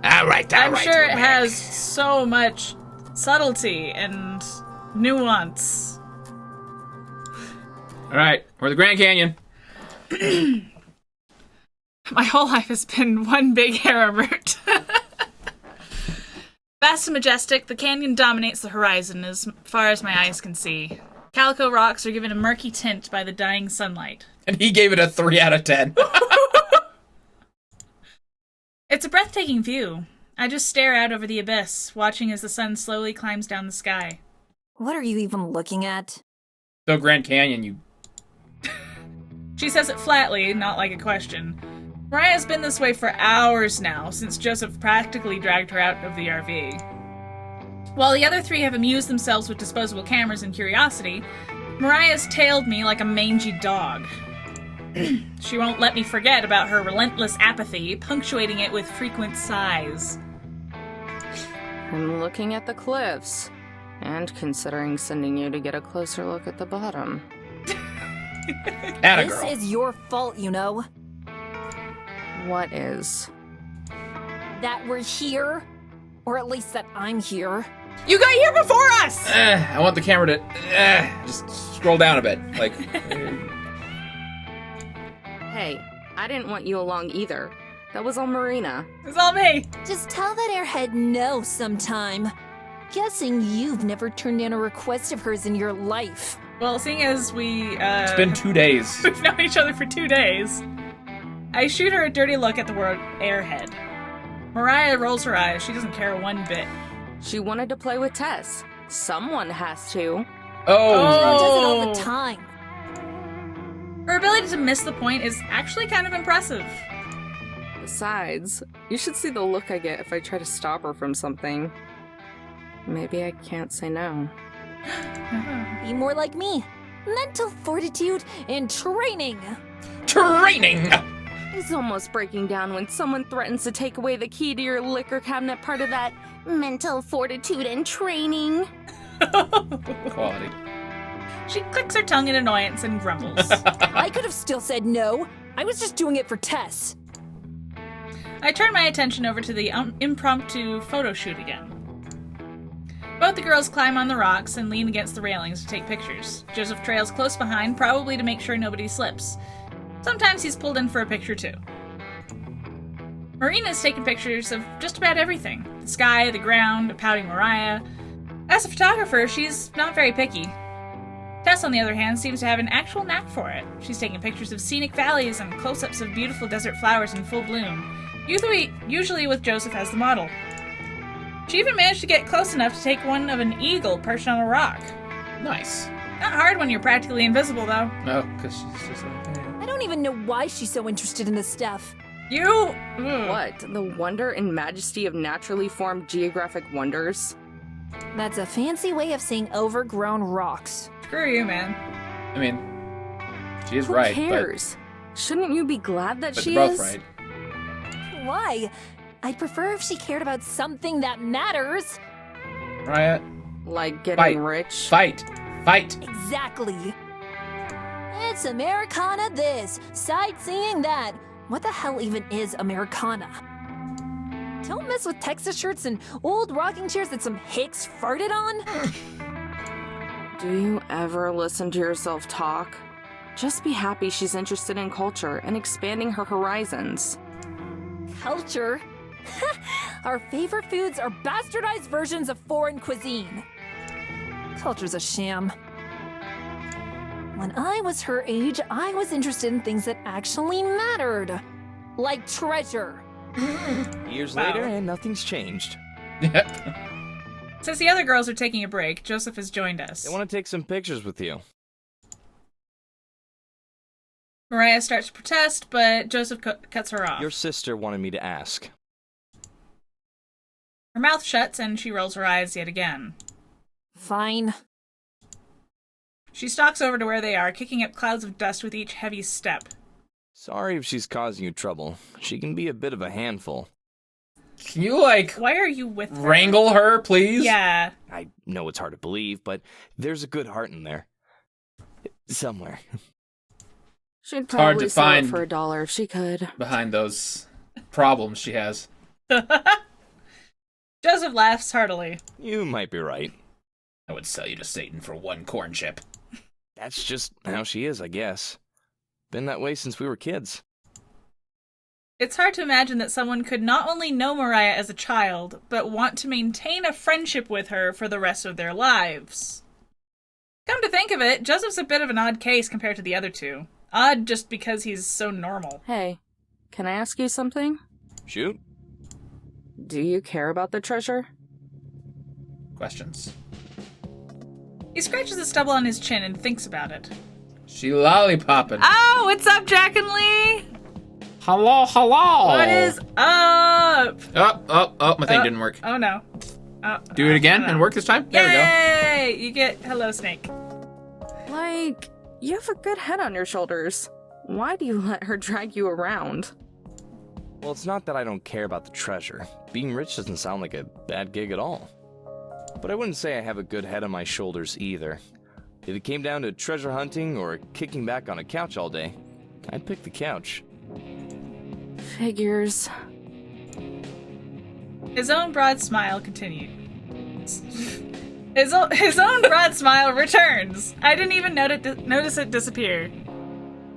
All right. I'm sure it has so much subtlety and nuance. All right, we're the Grand Canyon. My whole life has been one big arrow route. Vast and majestic, the canyon dominates the horizon as far as my eyes can see. Calico rocks are given a murky tint by the dying sunlight. And he gave it a 3 out of 10. It's a breathtaking view. I just stare out over the abyss, watching as the sun slowly climbs down the sky. What are you even looking at? So Grand Canyon, you... She says it flatly, not like a question. Mariah's been this way for hours now, since Joseph practically dragged her out of the RV. While the other three have amused themselves with disposable cameras and curiosity, Mariah's tailed me like a mangy dog. She won't let me forget about her relentless apathy, punctuating it with frequent sighs. I'm looking at the cliffs, and considering sending you to get a closer look at the bottom. Atta This girl. is your fault, you know. What is? That we're here. Or at least that I'm here. You got here before us! I want the camera to just scroll down a bit. Like, Hey, I didn't want you along either. That was all Marina. It's all me. Just tell that airhead no sometime. Guessing you've never turned down a request of hers in your life. Well, seeing as it's been 2 days. we've known each other for 2 days, I shoot her a dirty look at the word airhead. Mariah rolls her eyes. She doesn't care one bit. She wanted to play with Tess. Someone has to. Oh. She does it all the time. Her ability to miss the point is actually kind of impressive. Besides, you should see the look I get if I try to stop her from something. Maybe I can't say no. Be more like me. Mental fortitude and training. Training! It's almost breaking down when someone threatens to take away the key to your liquor cabinet, part of that mental fortitude and training. Quality. She clicks her tongue in annoyance and grumbles. I could have still said no. I was just doing it for Tess. I turn my attention over to the impromptu photo shoot again. Both the girls climb on the rocks and lean against the railings to take pictures. Joseph trails close behind, probably to make sure nobody slips. Sometimes he's pulled in for a picture too. Marina's taken pictures of just about everything. The sky, the ground, a pouting Mariah. As a photographer, she's not very picky. Tess, on the other hand, seems to have an actual knack for it. She's taken pictures of scenic valleys and close-ups of beautiful desert flowers in full bloom, usually with Joseph as the model. She even managed to get close enough to take one of an eagle perched on a rock. Nice. Not hard when you're practically invisible, though. No, because she's just like... I don't even know why she's so interested in this stuff. You... What? The wonder and majesty of naturally formed geographic wonders? That's a fancy way of saying overgrown rocks. Screw you, man. I mean, she is Who right, cares? Shouldn't you be glad that but she they're is? both right. Why? I'd prefer if she cared about something that matters. Riot. Like getting Fight. rich? Fight. Fight. Exactly. It's Americana this, sightseeing that. What the hell even is Americana? Don't mess with Texas shirts and old rocking chairs that some hicks farted on. Do you ever listen to yourself talk? Just be happy she's interested in culture and expanding her horizons. Culture? Our favorite foods are bastardized versions of foreign cuisine. Culture's a sham. When I was her age, I was interested in things that actually mattered. Like treasure. Years Wow. later, and nothing's changed. Since the other girls are taking a break, Joseph has joined us. They want to take some pictures with you. Mariah starts to protest, but Joseph cuts her off. Your sister wanted me to ask. Her mouth shuts and she rolls her eyes yet again. Fine. She stalks over to where they are, kicking up clouds of dust with each heavy step. Sorry if she's causing you trouble. She can be a bit of a handful. Can you, like, Why are you with her? wrangle her, please? Yeah. I know it's hard to believe, but there's a good heart in there. Somewhere. She'd hard probably to sell find. it for $1 if she could. Behind those problems she has. Joseph laughs heartily. You might be right. I would sell you to Satan for one corn chip. That's just how she is, I guess. Been that way since we were kids. It's hard to imagine that someone could not only know Mariah as a child, but want to maintain a friendship with her for the rest of their lives. Come to think of it, Joseph's a bit of an odd case compared to the other two. Odd just because he's so normal. Hey, can I ask you something? Shoot. Do you care about the treasure? Questions. He scratches a stubble on his chin and thinks about it. She lollipopping. Oh, what's up, Jack and Lee? Hello, hello. What is up? Oh, my thing didn't work. Oh, no. Do it again and work this time? There we go. Yay! You get hello, Snake. Like, you have a good head on your shoulders. Why do you let her drag you around? Well, it's not that I don't care about the treasure. Being rich doesn't sound like a bad gig at all. But I wouldn't say I have a good head on my shoulders either. If it came down to treasure hunting or kicking back on a couch all day, I'd pick the couch. Figures. His own broad smile continued. His own broad smile returns. I didn't even notice it disappear.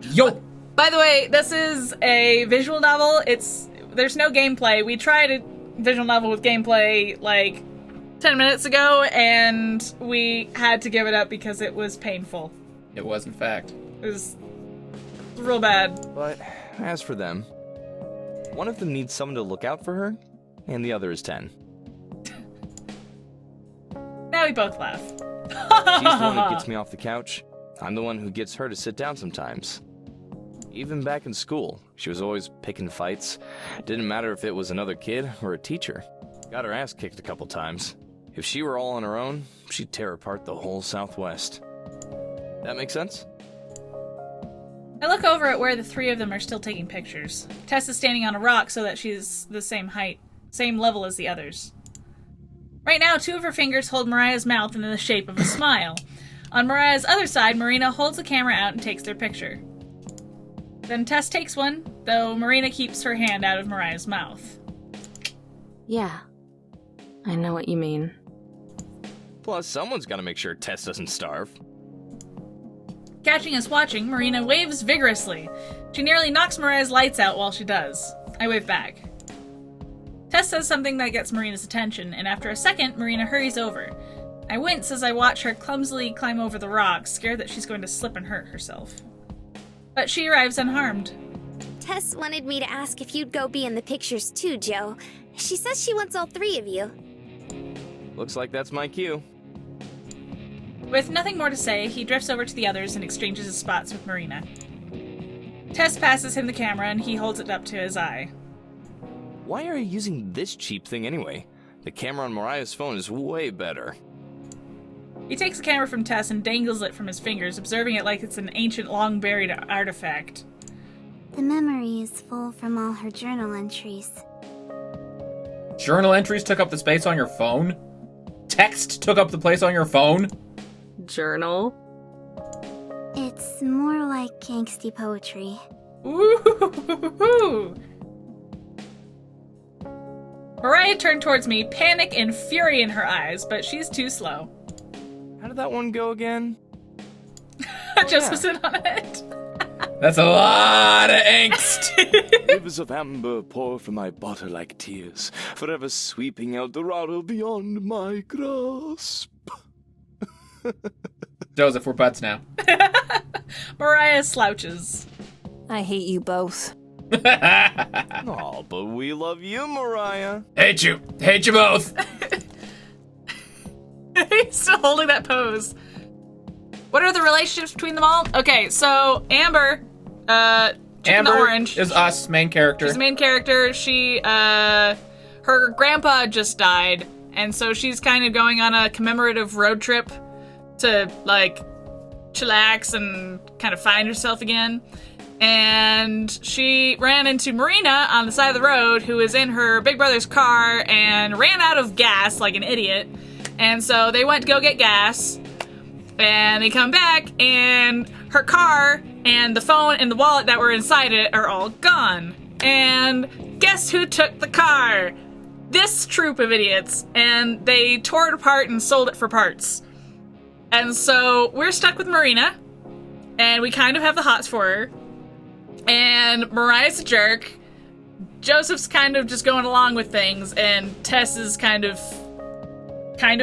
Yo! By the way, this is a visual novel. There's no gameplay. We tried a visual novel with gameplay like 10 minutes ago, and we had to give it up because it was painful. It was, in fact. It was real bad. But as for them, one of them needs someone to look out for her, and the other is 10. Now we both laugh. She's the one who gets me off the couch. I'm the one who gets her to sit down sometimes. Even back in school, she was always picking fights. Didn't matter if it was another kid or a teacher. Got her ass kicked a couple times. If she were all on her own, she'd tear apart the whole Southwest. That make sense? I look over at where the three of them are still taking pictures. Tess is standing on a rock so that she's the same height, same level as the others. Right now, two of her fingers hold Mariah's mouth in the shape of a smile. On Mariah's other side, Marina holds the camera out and takes their picture. Then Tess takes one, though Marina keeps her hand out of Mariah's mouth. Yeah, I know what you mean. Plus, someone's gotta make sure Tess doesn't starve. Catching us watching, Marina waves vigorously. She nearly knocks Mariah's lights out while she does. I wave back. Tess says something that gets Marina's attention, and after a second, Marina hurries over. I wince as I watch her clumsily climb over the rocks, scared that she's going to slip and hurt herself. But she arrives unharmed. Tess wanted me to ask if you'd go be in the pictures too, Joe. She says she wants all three of you. Looks like that's my cue. With nothing more to say, he drifts over to the others and exchanges his spots with Marina. Tess passes him the camera and he holds it up to his eye. Why are you using this cheap thing anyway? The camera on Mariah's phone is way better. He takes the camera from Tess and dangles it from his fingers, observing it like it's an ancient, long-buried artifact. The memory is full from all her journal entries. Journal entries took up the space on your phone? Text took up the place on your phone? Journal? It's more like angsty poetry. Ooh! Mariah turned towards me, panic and fury in her eyes, but she's too slow. How did that one go again? Just was in on it. That's a lot of angst. Rivers of amber pour from my bottle like tears, forever sweeping El Dorado beyond my grasp. Joseph, we're buds now. Mariah slouches. I hate you both. Aw, but we love you, Mariah. Hate you. Hate you both. He's still holding that pose. What are the relationships between them all? Okay, so Amber, chicken the orange. Is us, main character. She's the main character. She, her grandpa just died, and so she's kind of going on a commemorative road trip to, like, chillax and kind of find herself again. And she ran into Marina on the side of the road, who is in her big brother's car and ran out of gas like an idiot. And so they went to go get gas, and they come back, and her car and the phone and the wallet that were inside it are all gone. And guess who took the car? this troop of idiots, and they tore it apart and sold it for parts. And so we're stuck with Marina, and we kind of have the hots for her. And Mariah's a jerk. Joseph's kind of just going along with things, and Tess is kind of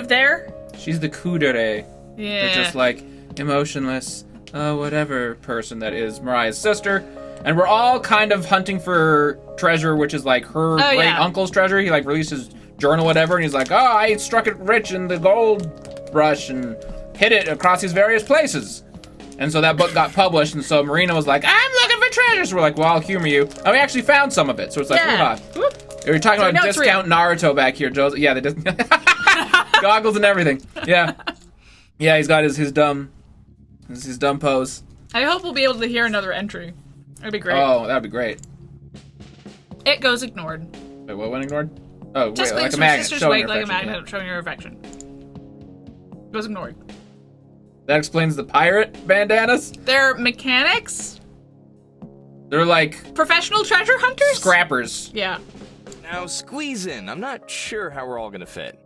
there. She's the kudere. Yeah. They're just like emotionless, whatever person that is Mariah's sister. And we're all kind of hunting for treasure, which is like her great uncle's treasure. He like released his journal, whatever, and he's like, oh, I struck it rich in the gold rush and hid it across these various places. And so that book got published, and so Marina was like, I'm looking for treasure. So we're like, well, I'll humor you. And we actually found some of it. So it's like, We were talking about discount Naruto back here, Joseph. Yeah, they just goggles and everything. Yeah. Yeah, he's got his dumb pose. I hope we'll be able to hear another entry. That'd be great. Oh, that'd be great. It goes ignored. Wait, what went ignored? Oh, Just wait, like things a from magnet. Sister's Showing Wake, her like a affection, magnet showing your affection. Goes ignored. yeah. That explains the pirate bandanas. They're mechanics? They're like Professional treasure hunters? scrappers. Yeah. Now squeeze in. I'm not sure how we're all gonna fit.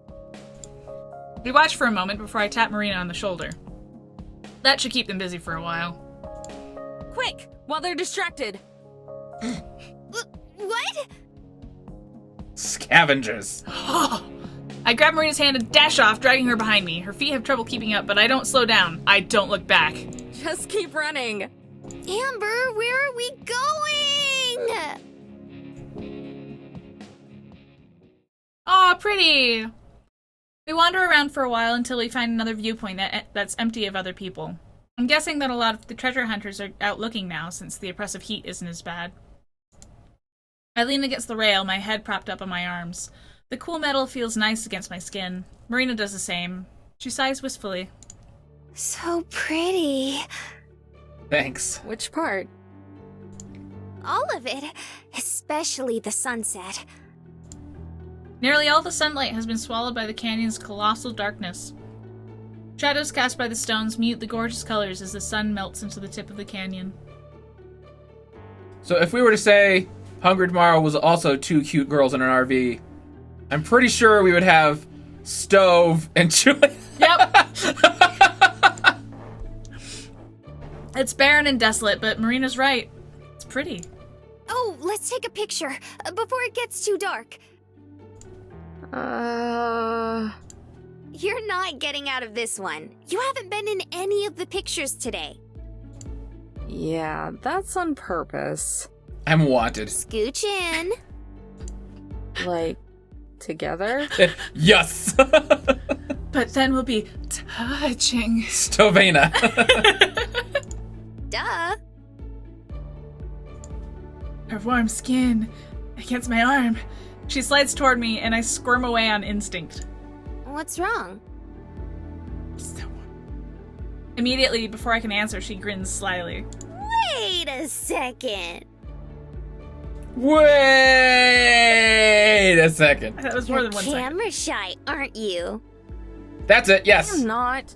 We watch for a moment before I tap Marina on the shoulder. That should keep them busy for a while. Quick, while they're distracted. What? Scavengers. I grab Marina's hand and dash off, dragging her behind me. Her feet have trouble keeping up, but I don't slow down. I don't look back. Just keep running. Amber, where are we going? Aw, pretty! We wander around for a while until we find another viewpoint that's empty of other people. I'm guessing that a lot of the treasure hunters are out looking now, since the oppressive heat isn't as bad. I lean against the rail, my head propped up on my arms. The cool metal feels nice against my skin. Marina does the same. She sighs wistfully. So pretty. Thanks. Which part? All of it, especially the sunset. Nearly all the sunlight has been swallowed by the canyon's colossal darkness. Shadows cast by the stones mute the gorgeous colors as the sun melts into the tip of the canyon. So if we were to say Hungry Tomorrow was also two cute girls in an RV, I'm pretty sure we would have Stove and Julie. Yep! It's barren and desolate, but Marina's right. It's pretty. Oh, let's take a picture before it gets too dark. You're not getting out of this one. You haven't been in any of the pictures today. Yeah, that's on purpose. I'm wanted. Scooch in. Like, together? Yes! But then we'll be touching. Stovena. Duh. Her warm skin against my arm. She slides toward me, and I squirm away on instinct. What's wrong? So warm. Immediately, before I can answer, she grins slyly. Wait a second. Wait a second. That was more than 1 second. Camera shy, aren't you? That's it, yes. I'm not.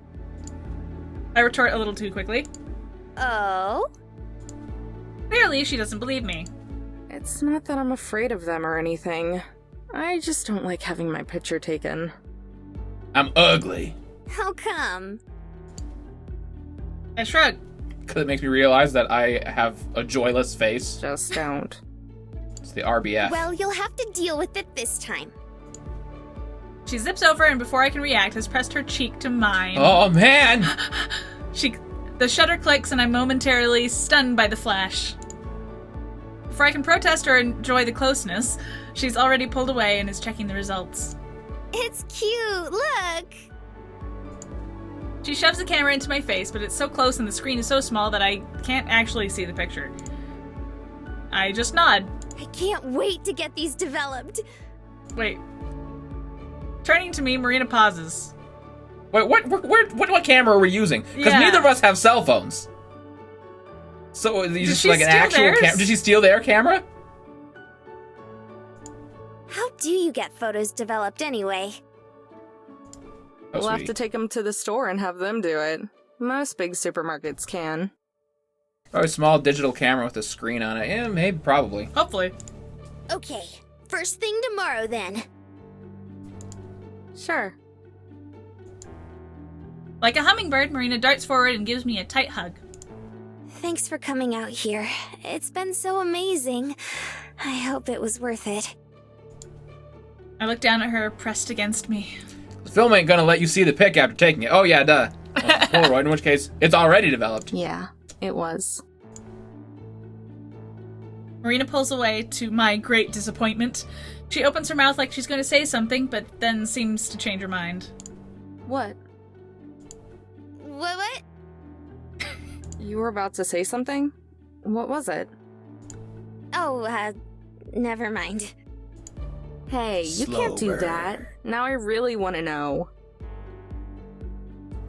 I retort a little too quickly. Oh? Clearly, she doesn't believe me. It's not that I'm afraid of them or anything. I just don't like having my picture taken. I'm ugly. How come? I shrug. Because it makes me realize that I have a joyless face. Just don't. It's the RBF. Well, you'll have to deal with it this time. She zips over, and before I can react, has pressed her cheek to mine. Oh, man! The shutter clicks, and I'm momentarily stunned by the flash. Before I can protest or enjoy the closeness, she's already pulled away and is checking the results. It's cute, look! She shoves the camera into my face, but it's so close and the screen is so small that I can't actually see the picture. I just nod. I can't wait to get these developed. Wait. Turning to me, Marina pauses. Wait, what camera are we using? Because Yeah. neither of us have cell phones. So you just she like an steal actual theirs? camera? Did she steal their camera? How do you get photos developed anyway? Oh, We'll have sweetie. to take them to the store and have them do it. Most big supermarkets can. Probably a small digital camera with a screen on it. Yeah, maybe, probably. Hopefully. Okay, first thing tomorrow then. Sure. Like a hummingbird, Marina darts forward and gives me a tight hug. Thanks for coming out here. It's been so amazing. I hope it was worth it. I look down at her, pressed against me. The film ain't gonna let you see the pic after taking it. Oh yeah, duh. Well, Polaroid, in which case, it's already developed. Yeah, it was. Marina pulls away, to my great disappointment. She opens her mouth like she's going to say something, but then seems to change her mind. What? What? You were about to say something? What was it? Oh, never mind. Hey, you can't do that. Now I really want to know.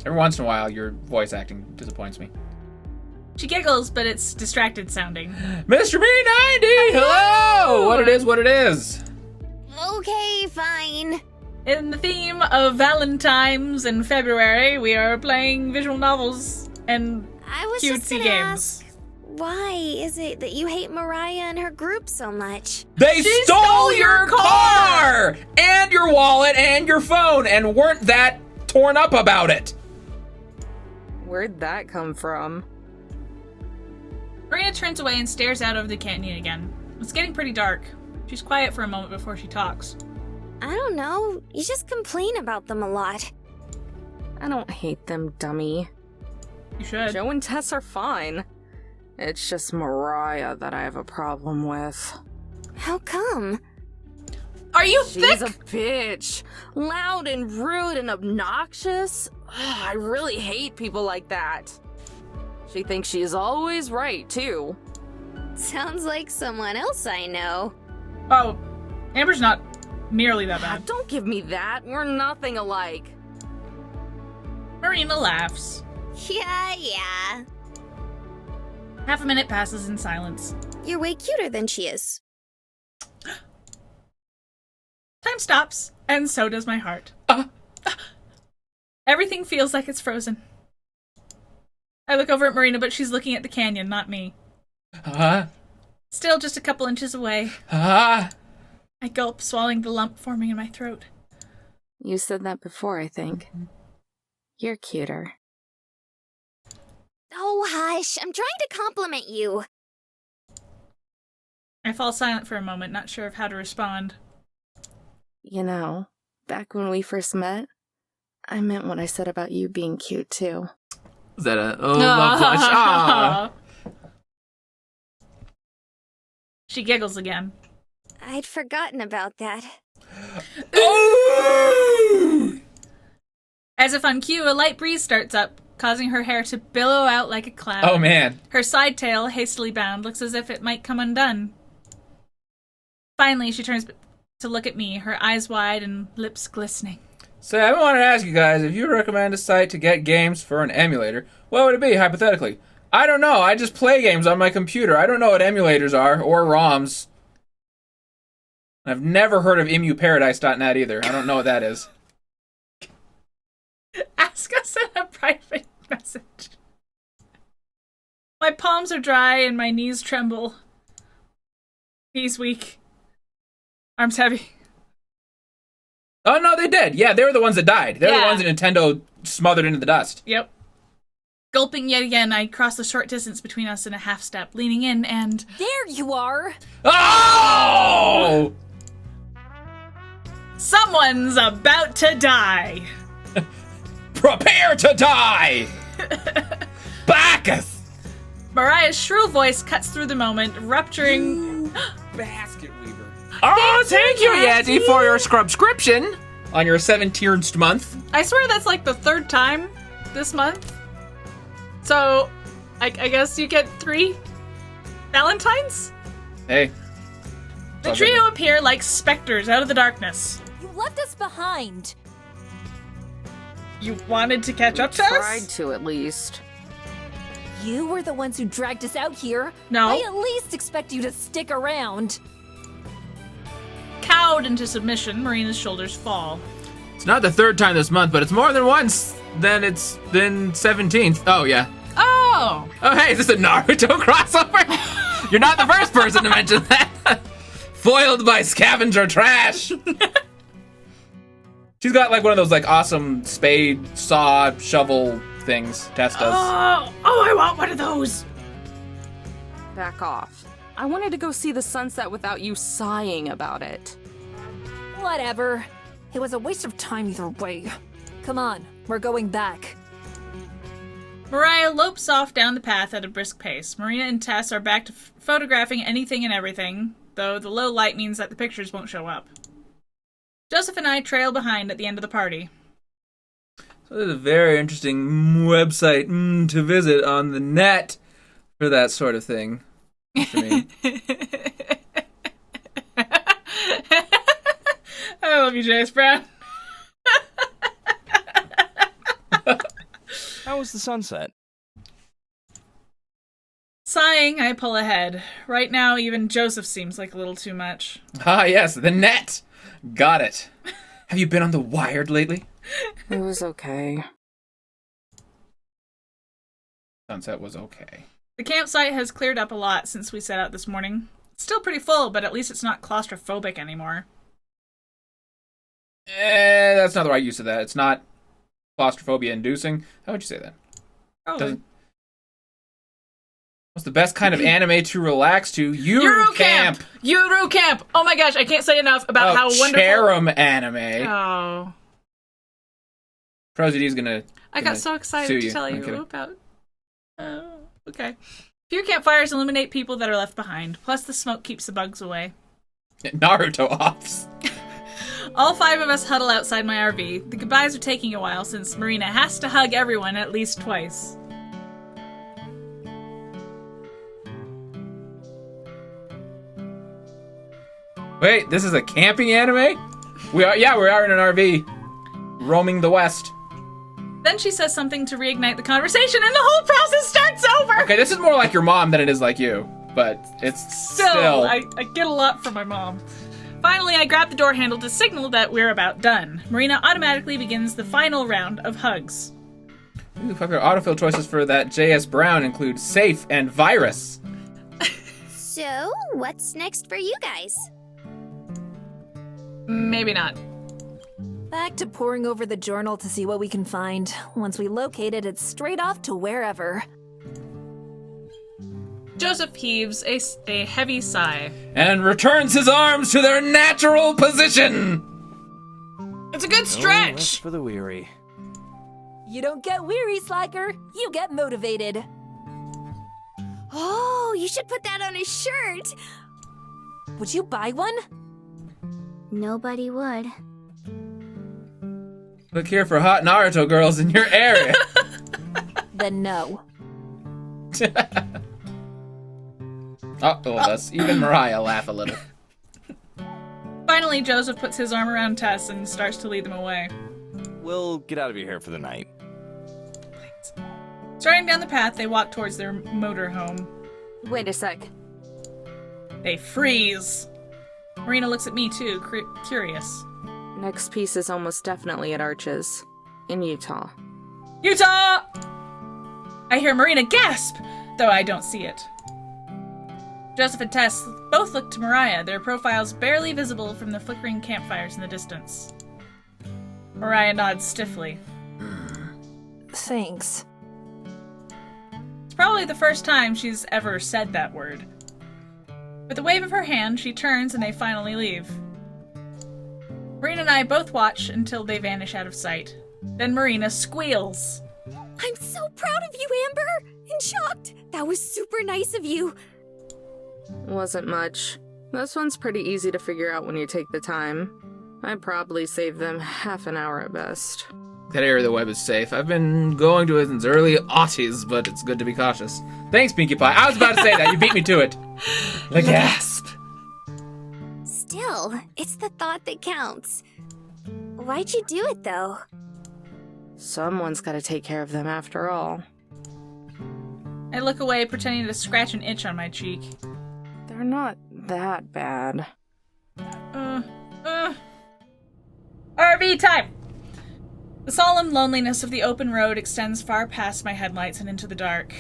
Every once in a while, your voice acting disappoints me. She giggles, but it's distracted sounding. Mr. B90! Hello! What it is. Okay, fine. In the theme of Valentine's in February, we are playing visual novels and I was just cutesy gonna games. ask, why is it that you hate Mariah and her group so much? They She stole your car! And your wallet and your phone and weren't that torn up about it. Where'd that come from? Marina turns away and stares out over the canyon again. It's getting pretty dark. She's quiet for a moment before she talks. I don't know. You just complain about them a lot. I don't hate them, dummy. You should. Joe and Tess are fine. It's just Mariah that I have a problem with. How come? Are you She's thick? a bitch. Loud and rude and obnoxious. Ugh, I really hate people like that. She thinks she's always right, too. Sounds like someone else I know. Oh, Amber's not nearly that Ah, bad. don't give me that. We're nothing alike. Marina laughs. Yeah. Half a minute passes in silence. You're way cuter than she is. Time stops, and so does my heart. Everything feels like it's frozen. I look over at Marina, but she's looking at the canyon, not me. Still just a couple inches away. I gulp, swallowing the lump forming in my throat. You said that before, I think. You're cuter. Oh, hush. I'm trying to compliment you. I fall silent for a moment, not sure of how to respond. You know, back when we first met, I meant what I said about you being cute, too. Is that a love flush? Ah. She giggles again. I'd forgotten about that. As if on cue, a light breeze starts up, causing her hair to billow out like a cloud. Oh man. Her side tail, hastily bound, looks as if it might come undone. Finally, she turns to look at me, her eyes wide and lips glistening. So I wanted to ask you guys, if you recommend a site to get games for an emulator, what would it be, hypothetically? I don't know. I just play games on my computer. I don't know what emulators are, or ROMs. I've never heard of emuparadise.net either. I don't know what that is. Ask us in a private message. My palms are dry and my knees tremble. Knees weak. Arms heavy. Oh, no, they did. Yeah, they were the ones that died. They're the Yeah. ones that Nintendo smothered into the dust. Yep. Gulping yet again, I cross the short distance between us in a half step, leaning in and... There you are! Oh! Someone's about to die! Prepare to die! Bacchus! Mariah's shrill voice cuts through the moment, rupturing... Basket weaver. Oh, thank you, Yeti, for your subscription on your 17th month. I swear that's like the third time this month. So, I guess you get 3 Valentines? Hey. The trio appear like specters out of the darkness. You left us behind. You wanted to catch up to Tried us? to, at least. You were the ones who dragged us out here. No. I at least expect you to stick around. Cowed into submission, Marina's shoulders fall. It's not the third time this month, but it's more than once. Then it's been 17th. Oh, yeah. Oh! Oh, hey, is this a Naruto crossover? You're not the first person to mention that. Foiled by scavenger trash. She's got like one of those like awesome spade, saw, shovel things Tess does. Oh, I want one of those. Back off. I wanted to go see the sunset without you sighing about it. Whatever. It was a waste of time either way. Come on, we're going back. Mariah lopes off down the path at a brisk pace. Marina and Tess are back to photographing anything and everything, though the low light means that the pictures won't show up. Joseph and I trail behind at the end of the party. So there's a very interesting website to visit on the net for that sort of thing. For me. I love you, Jace Brown. How was the sunset? Sighing, I pull ahead. Right now, even Joseph seems like a little too much. Ah, yes, the net. Got it. Have you been on the Wired lately? It was okay. Sunset was okay. The campsite has cleared up a lot since we set out this morning. It's still pretty full, but at least it's not claustrophobic anymore. That's not the right use of that. It's not claustrophobia inducing. How would you say that? Probably. What's the best kind of anime to relax to? Eurocamp! Eurocamp! Oh my gosh, I can't say enough about how wonderful... Cherem anime. Oh. ProZD's gonna I got so excited to tell you kidding. about... Oh, okay. Few campfires illuminate people that are left behind. Plus the smoke keeps the bugs away. Naruto offs. All 5 of us huddle outside my RV. The goodbyes are taking a while since Marina has to hug everyone at least twice. Wait, this is a camping anime? We are in an RV. Roaming the West. Then she says something to reignite the conversation and the whole process starts over! Okay, this is more like your mom than it is like you. But it's still... I get a lot from my mom. Finally, I grab the door handle to signal that we're about done. Marina automatically begins the final round of hugs. Ooh, popular autofill choices for that JS Brown include safe and virus. So, what's next for you guys? Maybe not. Back to poring over the journal to see what we can find. Once we locate it, it's straight off to wherever. Joseph heaves a heavy sigh. And returns his arms to their natural position! It's a good No stretch! rest for the weary. You don't get weary, Slacker. You get motivated. Oh, you should put that on a shirt! Would you buy one? Nobody would. Look here for hot Naruto girls in your area. Then no. Thus even Mariah laugh a little. Finally, Joseph puts his arm around Tess and starts to lead them away. We'll get out of your hair for the night. Starting down the path, they walk towards their motorhome. Wait a sec. They freeze. Marina looks at me too, curious. Next piece is almost definitely at Arches. In Utah. Utah! I hear Marina gasp, though I don't see it. Joseph and Tess both look to Mariah, their profiles barely visible from the flickering campfires in the distance. Mariah nods stiffly. Thanks. It's probably the first time she's ever said that word. With a wave of her hand, she turns and they finally leave. Marina and I both watch until they vanish out of sight. Then Marina squeals. I'm so proud of you, Amber! And shocked! That was super nice of you! Wasn't much. This one's pretty easy to figure out when you take the time. I'd probably save them half an hour at best. That area of the web is safe. I've been going to it since early aughties, but it's good to be cautious. Thanks, Pinkie Pie. I was about to say that. You beat me to it. The gasp. Still, it's the thought that counts. Why'd you do it, though? Someone's gotta take care of them after all. I look away, pretending to scratch an itch on my cheek. They're not that bad. RV time! The solemn loneliness of the open road extends far past my headlights and into the dark.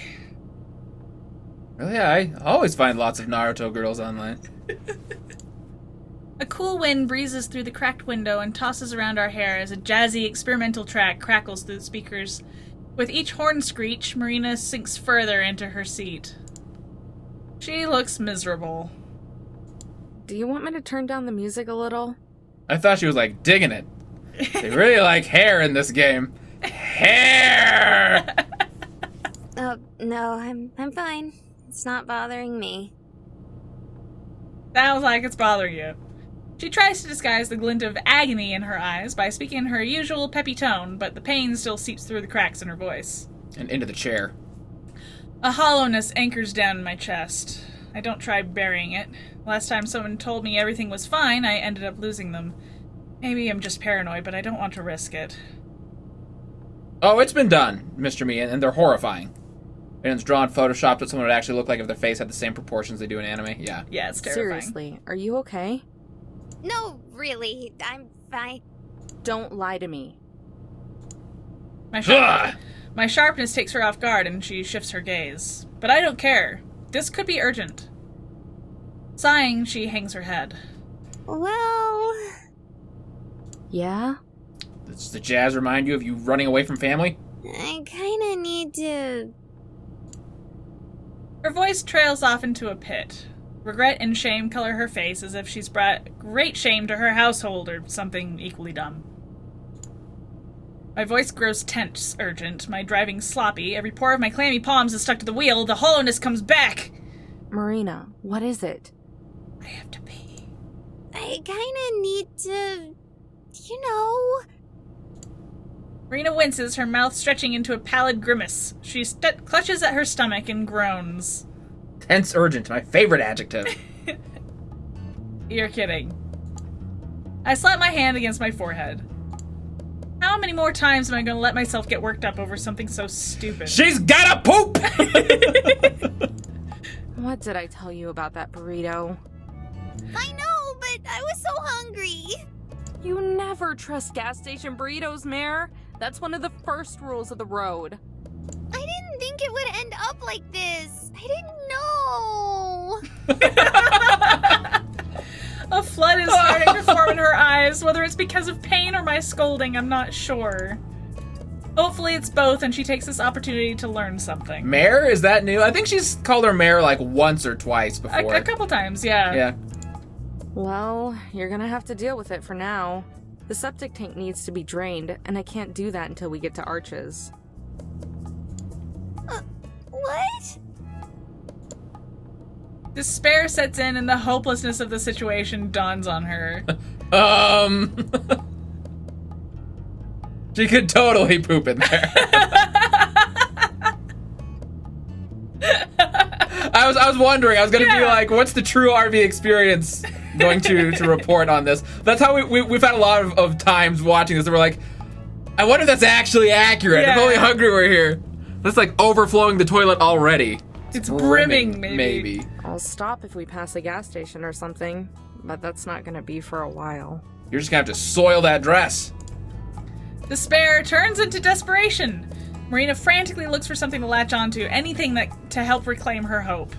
Really, I always find lots of Naruto girls online. A cool wind breezes through the cracked window and tosses around our hair as a jazzy experimental track crackles through the speakers. With each horn screech, Marina sinks further into her seat. She looks miserable. Do you want me to turn down the music a little? I thought she was, like, digging it. They really like hair in this game. Hair! Oh, no, I'm fine. It's not bothering me. Sounds like it's bothering you. She tries to disguise the glint of agony in her eyes by speaking in her usual peppy tone, but the pain still seeps through the cracks in her voice. And into the chair. A hollowness anchors down in my chest. I don't try burying it. Last time someone told me everything was fine, I ended up losing them. Maybe I'm just paranoid, but I don't want to risk it. Oh, it's been done, Mr. Me, and they're horrifying. And it's drawn, photoshopped, what someone would actually look like if their face had the same proportions they do in anime. Yeah. Yeah, it's terrifying. Seriously, are you okay? No, really, I'm fine. Don't lie to me. My sharpness takes her off guard and she shifts her gaze. But I don't care. This could be urgent. Sighing, she hangs her head. Well... Yeah? Does the jazz remind you of you running away from family? I kinda need to... Her voice trails off into a pit. Regret and shame color her face as if she's brought great shame to her household or something equally dumb. My voice grows tense, urgent, my driving sloppy, every pore of my clammy palms is stuck to the wheel, the hollowness comes back! Marina, what is it? I have to pee. I kinda need to... you know... Marina winces, her mouth stretching into a pallid grimace. She clutches at her stomach and groans. Tense urgent, my favorite adjective. You're kidding. I slap my hand against my forehead. How many more times am I going to let myself get worked up over something so stupid? She's gotta poop! What did I tell you about that burrito? I know, but I was so hungry. You never trust gas station burritos, Mare. That's one of the first rules of the road. I didn't think it would end up like this. I didn't know. A flood is starting to form in her eyes. Whether it's because of pain or my scolding, I'm not sure. Hopefully it's both, and she takes this opportunity to learn something. Mare? Is that new? I think she's called her Mare like once or twice before. A couple times, yeah. Yeah. Well, you're gonna have to deal with it for now. The septic tank needs to be drained, and I can't do that until we get to Arches. What? Despair sets in and the hopelessness of the situation dawns on her. She could totally poop in there. I was wondering, I was gonna be like, what's the true RV experience going to report on this? That's how we've had a lot of times watching this, and we're like, I wonder if that's actually accurate. Yeah. If only Hungry were here. That's like overflowing the toilet already. It's brimming, maybe. I'll stop if we pass a gas station or something, but that's not gonna be for a while. You're just gonna have to soil that dress. Despair turns into desperation. Marina frantically looks for something to latch onto, anything to help reclaim her hope.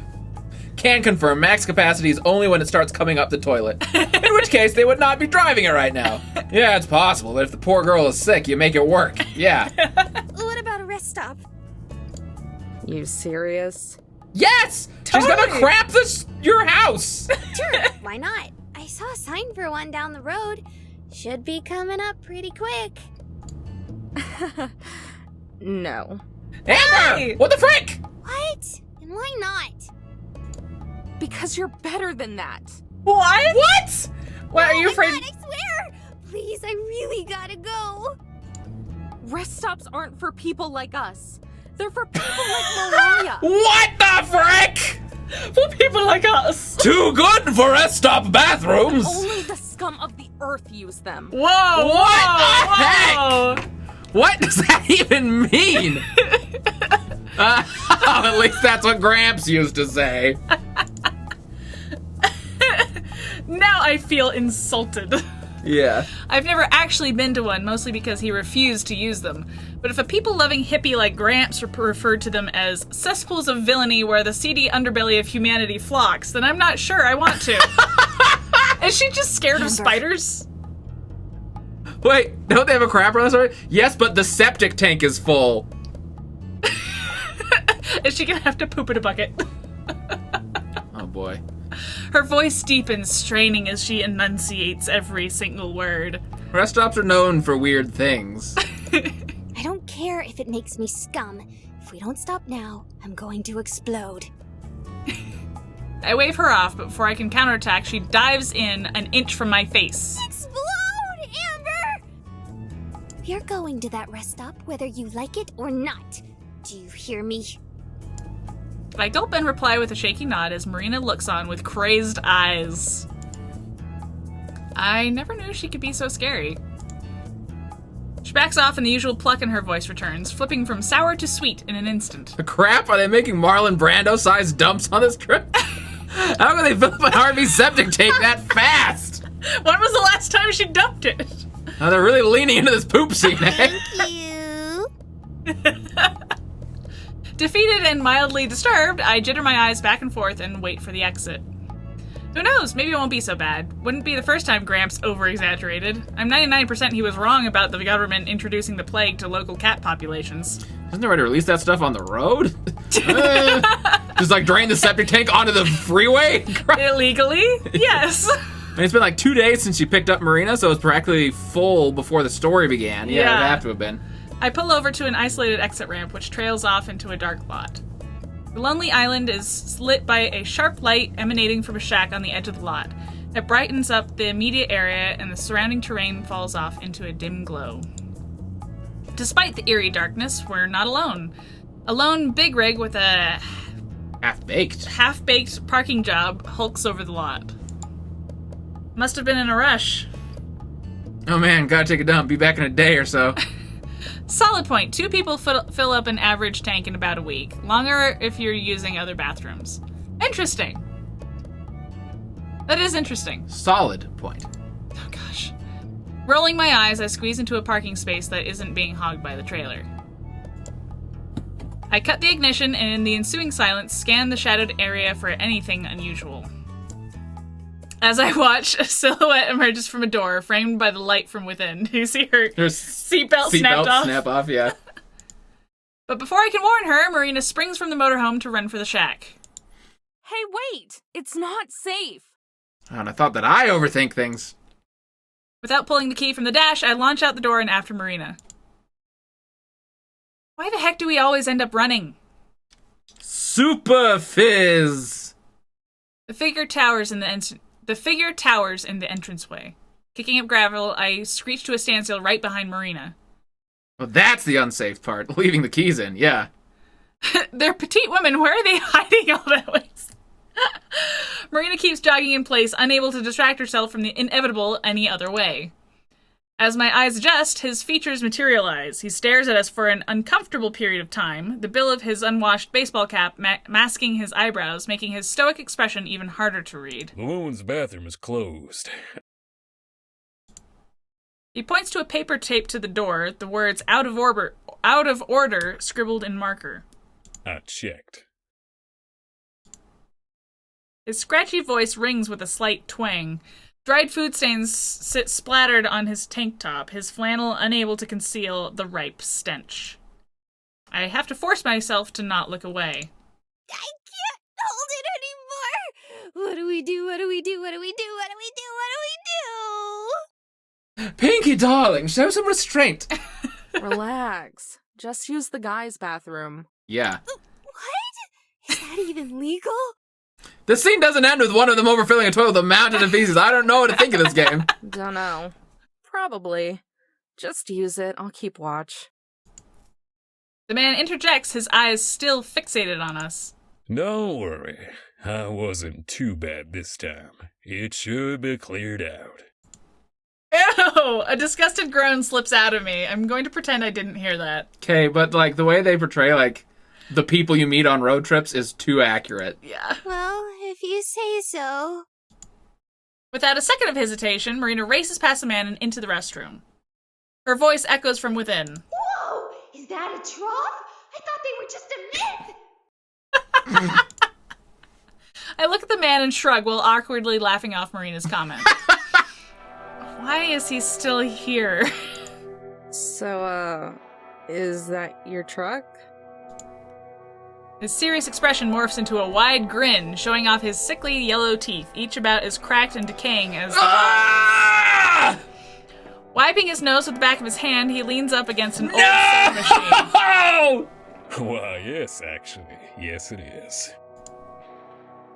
Can confirm max capacity is only when it starts coming up the toilet. In which case, they would not be driving it right now. Yeah, it's possible, but if the poor girl is sick, you make it work. Yeah. What about a rest stop? You serious? Yes! Totally. She's gonna crap your house! Sure, why not? I saw a sign for one down the road. Should be coming up pretty quick. No. Amber! Hey! What the frick? What? And why not? Because you're better than that. What? What? What, are you Oh my afraid? God, I swear! Please, I really gotta go. Rest stops aren't for people like us. They're for people like Mariah. What the frick? For people like us. Too good for rest stop bathrooms! Only the scum of the earth use them. Whoa! What the whoa. What does that even mean? At least that's what Gramps used to say. Now I feel insulted. Yeah. I've never actually been to one, mostly because he refused to use them. But if a people-loving hippie like Gramps referred to them as cesspools of villainy where the seedy underbelly of humanity flocks, then I'm not sure I want to. Is she just scared of spiders? Wait, don't they have a crapper on this already? Yes, but the septic tank is full. Is she gonna have to poop in a bucket? Oh boy. Her voice deepens, straining as she enunciates every single word. Rest stops are known for weird things. I don't care if it makes me scum. If we don't stop now, I'm going to explode. I wave her off, but before I can counterattack, she dives in an inch from my face. Explode, Amber! We're going to that rest stop whether you like it or not. Do you hear me? I gulp and reply with a shaky nod as Marina looks on with crazed eyes. I never knew she could be so scary. She backs off and the usual pluck in her voice returns, flipping from sour to sweet in an instant. Crap, are they making Marlon Brando-sized dumps on this trip? How can they fill up an RV septic tank that fast? When was the last time she dumped it? Oh, they're really leaning into this poop scene, eh? Thank you. Defeated and mildly disturbed, I jitter my eyes back and forth and wait for the exit. Who knows, maybe it won't be so bad. Wouldn't be the first time Gramps over-exaggerated. I'm 99% he was wrong about the government introducing the plague to local cat populations. Isn't there a way to release that stuff on the road? Just like drain the septic tank onto the freeway? Illegally? Yes. I mean, it's been like 2 days since she picked up Marina, so it's practically full before the story began. Yeah, Yeah. it'd have to have been. I pull over to an isolated exit ramp which trails off into a dark lot. The lonely island is lit by a sharp light emanating from a shack on the edge of the lot. It brightens up the immediate area and the surrounding terrain falls off into a dim glow. Despite the eerie darkness, we're not alone. A lone big rig with a half-baked parking job hulks over the lot. Must have been in a rush. Oh man, gotta take a dump. Be back in a day or so. Solid point. 2 people fill up an average tank in about a week. Longer if you're using other bathrooms. Interesting. That is interesting. Solid point. Oh gosh. Rolling my eyes, I squeeze into a parking space that isn't being hogged by the trailer. I cut the ignition and in the ensuing silence scan the shadowed area for anything unusual. As I watch, a silhouette emerges from a door, framed by the light from within. Do you see her seatbelt snapped off? Snap off, yeah. But before I can warn her, Marina springs from the motorhome to run for the shack. Hey, wait! It's not safe! Oh, and I thought that I overthink things. Without pulling the key from the dash, I launch out the door and after Marina. Why the heck do we always end up running? Super Fizz! The figure towers in the entranceway. Kicking up gravel, I screech to a standstill right behind Marina. Well, that's the unsafe part. Leaving the keys in, yeah. They're petite women. Where are they hiding all that waste? Marina keeps jogging in place, unable to distract herself from the inevitable any other way. As my eyes adjust, his features materialize. He stares at us for an uncomfortable period of time, the bill of his unwashed baseball cap masking his eyebrows, making his stoic expression even harder to read. The woman's bathroom is closed. He points to a paper taped to the door, the words out of order scribbled in marker. I checked. His scratchy voice rings with a slight twang. Dried food stains sit splattered on his tank top, his flannel unable to conceal the ripe stench. I have to force myself to not look away. I can't hold it anymore. What do we do? What do we do? What do we do? What do we do? What do we do? Pinky darling, show some restraint. Relax. Just use the guys' bathroom. Yeah. What? Is that even legal? The scene doesn't end with one of them overfilling a toilet with a mountain of feces. I don't know what to think of this game. Dunno. Probably. Just use it. I'll keep watch. The man interjects, his eyes still fixated on us. Don't worry. I wasn't too bad this time. It should be cleared out. Ew! A disgusted groan slips out of me. I'm going to pretend I didn't hear that. Okay, but like the way they portray like the people you meet on road trips is too accurate. Yeah. Well, if you say so. Without a second of hesitation, Marina races past the man and into the restroom. Her voice echoes from within. Whoa! Is that a trough? I thought they were just a myth! I look at the man and shrug while awkwardly laughing off Marina's comment. Why is he still here? So, is that your truck? His serious expression morphs into a wide grin, showing off his sickly yellow teeth, each about as cracked and decaying as the Wiping his nose with the back of his hand, he leans up against an old sewing machine. Why, yes, actually. Yes, it is.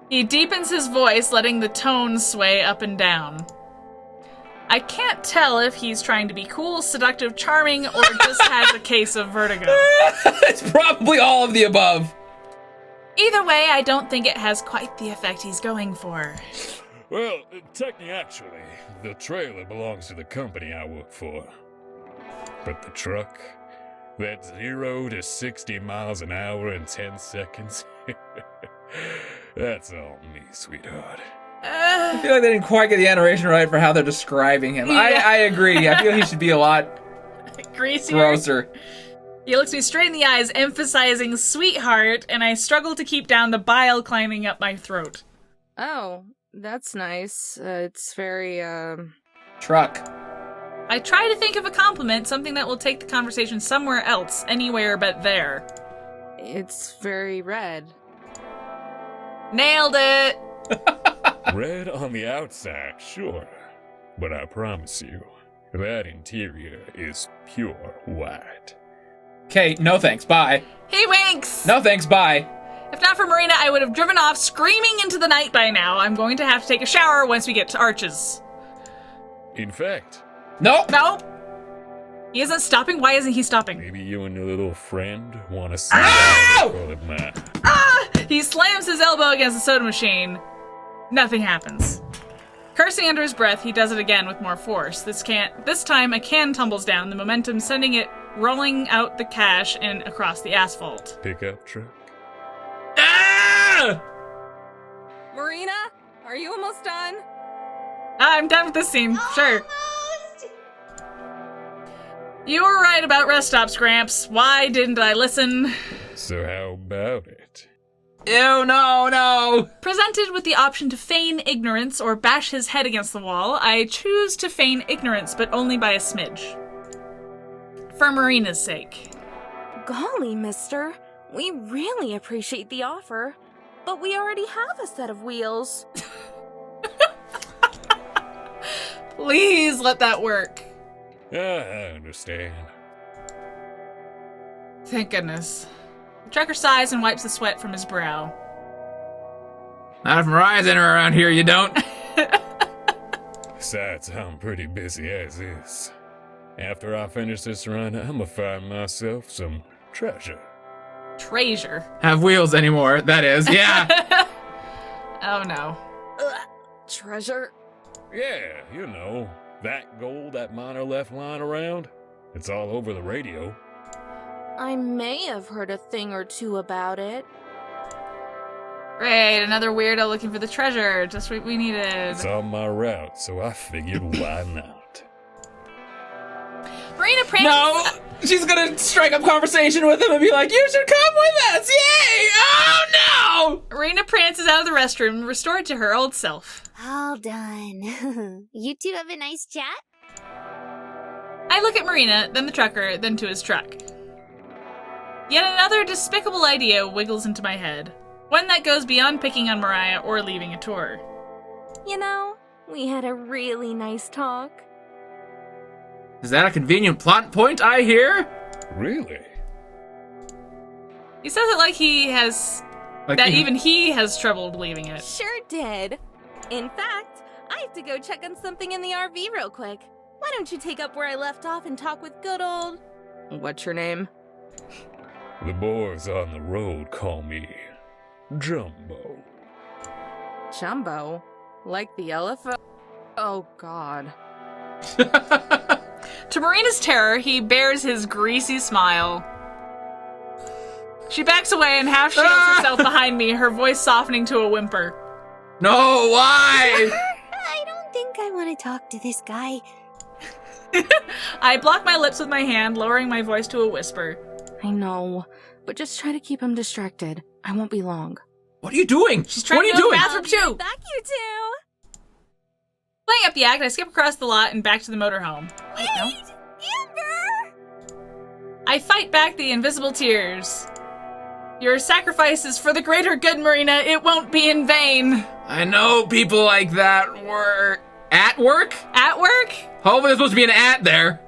He deepens his voice, letting the tone sway up and down. I can't tell if he's trying to be cool, seductive, charming, or just has a case of vertigo. It's probably all of the above. Either way, I don't think it has quite the effect he's going for. Well, technically, actually, the trailer belongs to the company I work for. But the truck, that 0 to 60 miles an hour in 10 seconds, that's all me, sweetheart. I feel like they didn't quite get the narration right for how they're describing him. Yeah. I agree. I feel he should be a lot Greasier. grosser. He looks me straight in the eyes, emphasizing sweetheart, and I struggle to keep down the bile climbing up my throat. Oh, that's nice. It's very, Truck. I try to think of a compliment, something that will take the conversation somewhere else, anywhere but there. It's very red. Nailed it! Red on the outside, sure. But I promise you, that interior is pure white. Okay, no thanks, bye. He winks! No thanks, bye. If not for Marina, I would have driven off screaming into the night by now. I'm going to have to take a shower once we get to Arches. In fact, Nope. Nope! He isn't stopping? Why isn't he stopping? maybe you and your little friend want to see Ow! all of mine. Ah! He slams his elbow against the soda machine. Nothing happens. Cursing under his breath, he does it again with more force. This time a can tumbles down, the momentum sending it rolling out the cash and across the asphalt. Pickup truck? Ah! Marina, are you almost done? I'm done with this scene, sure. Almost. You were right about rest stops, Gramps. Why didn't I listen? So how about it? Ew, no. Presented with the option to feign ignorance or bash his head against the wall, I choose to feign ignorance, but only by a smidge. For Marina's sake. Golly, mister. We really appreciate the offer, but we already have a set of wheels. Please let that work. I understand. Thank goodness. The trucker sighs and wipes the sweat from his brow. Not if Mariah's in or around here, you don't. Besides, I'm pretty busy as is. After I finish this run, I'ma find myself some treasure. Treasure. Have wheels anymore, that is. Yeah. Oh no. Treasure? Yeah, you know, that gold that miner left lying around. It's all over the radio. I may have heard a thing or two about it. Great, another weirdo looking for the treasure. Just what we needed. It's on my route, so I figured why not? Marina pranks. No. She's gonna strike up conversation with him and be like, you should come with us. Yay. Oh, no. Marina prances out of the restroom, restored to her old self. All done. You two have a nice chat? I look at Marina, then the trucker, then to his truck. Yet another despicable idea wiggles into my head. One that goes beyond picking on Mariah or leaving a tour. You know, we had a really nice talk. Is that a convenient plot point I hear? Really? He says it like he has... even he has trouble believing it. Sure did. In fact, I have to go check on something in the RV real quick. Why don't you take up where I left off and talk with good old... What's your name? The boys on the road call me Jumbo. Jumbo? Like the elephant? Oh, God. To Marina's terror, he bears his greasy smile. She backs away and half shields herself behind me, her voice softening to a whimper. No, why? I don't think I want to talk to this guy. I block my lips with my hand, lowering my voice to a whisper. I know, but just try to keep him distracted. I won't be long. What are you doing? She's trying what are to you go to doing? the bathroom too. Back you two! Playing up the act, I skip across the lot and back to the motorhome. Wait, no. Amber! I fight back the invisible tears. Your sacrifice is for the greater good, Marina. It won't be in vain. I know people like that were at work? At work? Hopefully there's supposed to be an at there.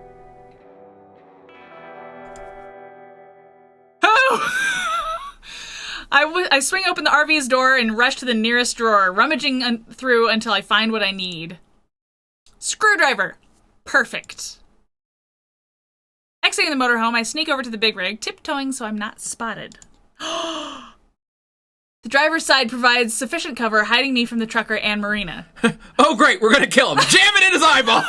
Oh! I swing open the RV's door and rush to the nearest drawer, rummaging through until I find what I need. Screwdriver. Perfect. Exiting the motorhome, I sneak over to the big rig, tiptoeing so I'm not spotted. The driver's side provides sufficient cover, hiding me from the trucker and Marina. Oh great, we're gonna kill him. Jam it in his eyeball!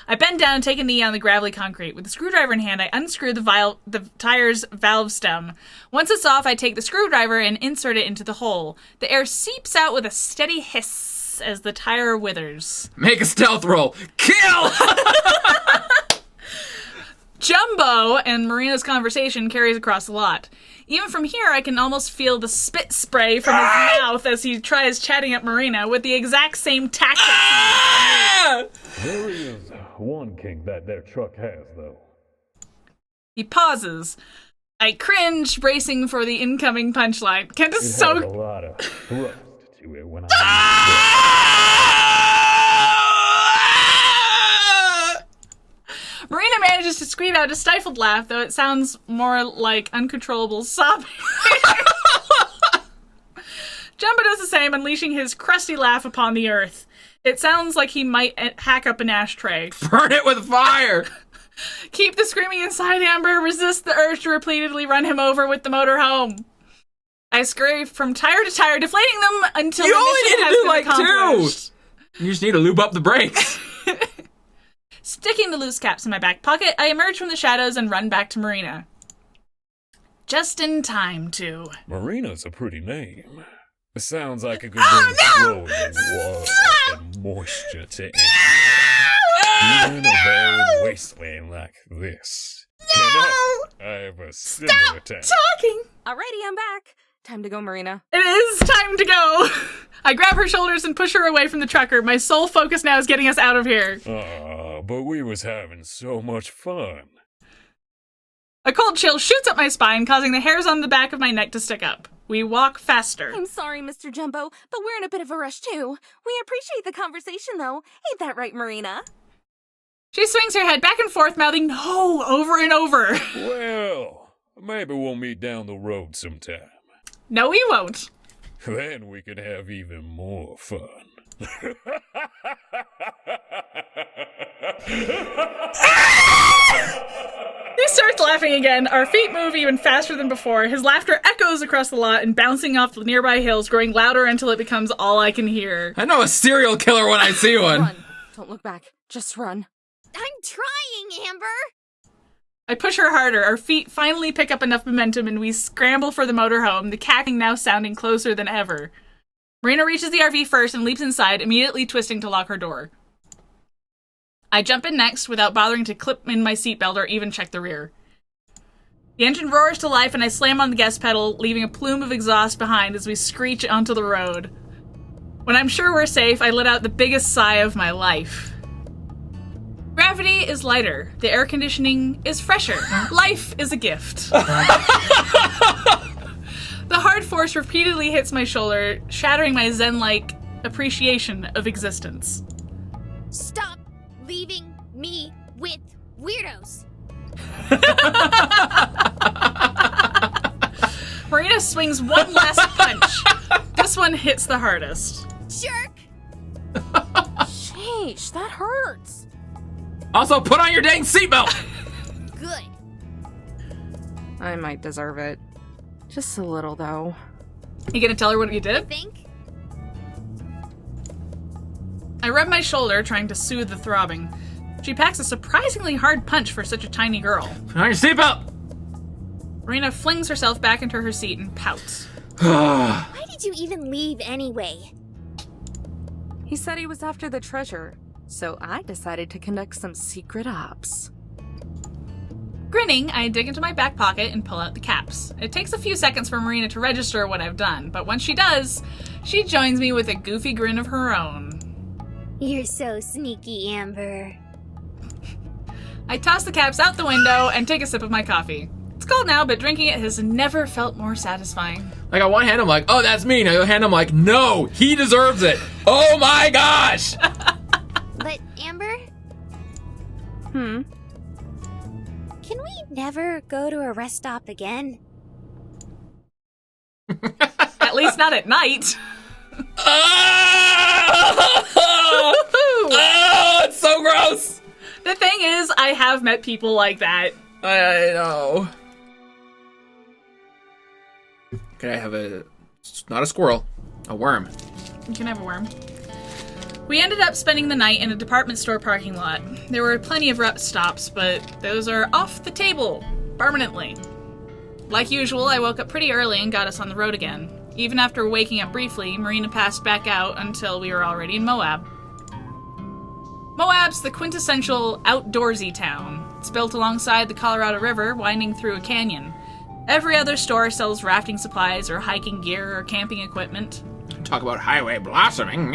I bend down and take a knee on the gravelly concrete. With the screwdriver in hand, I unscrew the tire's valve stem. Once it's off, I take the screwdriver and insert it into the hole. The air seeps out with a steady hiss as the tire withers. Make a stealth roll. Kill! Jumbo and Marina's conversation carries across the lot. Even from here, I can almost feel the spit spray from his mouth as he tries chatting up Marina with the exact same tactics. There is one kink that their truck has, though. He pauses. I cringe, bracing for the incoming punchline. Kent is It so... has a lot of thrust to it when I... Marina manages to scream out a stifled laugh, though it sounds more like uncontrollable sobbing. Jumbo does the same, unleashing his crusty laugh upon the earth. It sounds like he might hack up an ashtray. Burn it with fire! Keep the screaming inside, Amber. Resist the urge to repeatedly run him over with the motorhome. I scurry from tire to tire, deflating them until you the only mission need to has do been like accomplished. 2! You just need to lube up the brakes. Sticking the loose caps in my back pocket, I emerge from the shadows and run back to Marina. Just in time to... Marina's a pretty name. It sounds like it could bring flowing water and moisture to even a barren wasteland like this. I have a similar task. Talking! Alrighty, I'm back. Time to go, Marina. It is time to go! I grab her shoulders and push her away from the trucker. My sole focus now is getting us out of here. But we was having so much fun. A cold chill shoots up my spine, causing the hairs on the back of my neck to stick up. We walk faster. I'm sorry, Mr. Jumbo, but we're in a bit of a rush, too. We appreciate the conversation, though. Ain't that right, Marina? She swings her head back and forth, mouthing no over and over. Well, maybe we'll meet down the road sometime. No, we won't. Then we could have even more fun. He starts laughing again. Our feet move even faster than before. His laughter echoes across the lot and bouncing off the nearby hills, growing louder until it becomes all I can hear. I know a serial killer when I see one. Run. Don't look back. Just run. I'm trying, Amber! I push her harder. Our feet finally pick up enough momentum and we scramble for the motorhome, the cackling now sounding closer than ever. Marina reaches the RV first and leaps inside, immediately twisting to lock her door. I jump in next without bothering to clip in my seatbelt or even check the rear. The engine roars to life and I slam on the gas pedal, leaving a plume of exhaust behind as we screech onto the road. When I'm sure we're safe, I let out the biggest sigh of my life. Gravity is lighter. The air conditioning is fresher. Life is a gift. The hard force repeatedly hits my shoulder, shattering my zen-like appreciation of existence. Stop leaving me with weirdos. Marina swings one last punch. This one hits the hardest. Jerk! Sheesh, that hurts. Also, put on your dang seatbelt! Good. I might deserve it. Just a little, though. You gonna tell her what you did? Think? I rub my shoulder, trying to soothe the throbbing. She packs a surprisingly hard punch for such a tiny girl. Put on your seatbelt! Marina flings herself back into her seat and pouts. Why did you even leave anyway? He said he was after the treasure, so I decided to conduct some secret ops. Grinning, I dig into my back pocket and pull out the caps. It takes a few seconds for Marina to register what I've done, but once she does, she joins me with a goofy grin of her own. You're so sneaky, Amber. I toss the caps out the window and take a sip of my coffee. It's cold now, but drinking it has never felt more satisfying. Like, on one hand, I'm like, oh, that's me. And on the other hand, I'm like, no, he deserves it. Oh my gosh! But, Amber, Hmm? can we never go to a rest stop again? At least not at night. Oh, it's so gross! The thing is, I have met people like that. I know. Can I have not a squirrel, a worm? You can have a worm. We ended up spending the night in a department store parking lot. There were plenty of rest stops, but those are off the table, permanently. Like usual, I woke up pretty early and got us on the road again. Even after waking up briefly, Marina passed back out until we were already in Moab. Moab's the quintessential outdoorsy town. It's built alongside the Colorado River, winding through a canyon. Every other store sells rafting supplies or hiking gear or camping equipment. Talk about highway blossoming.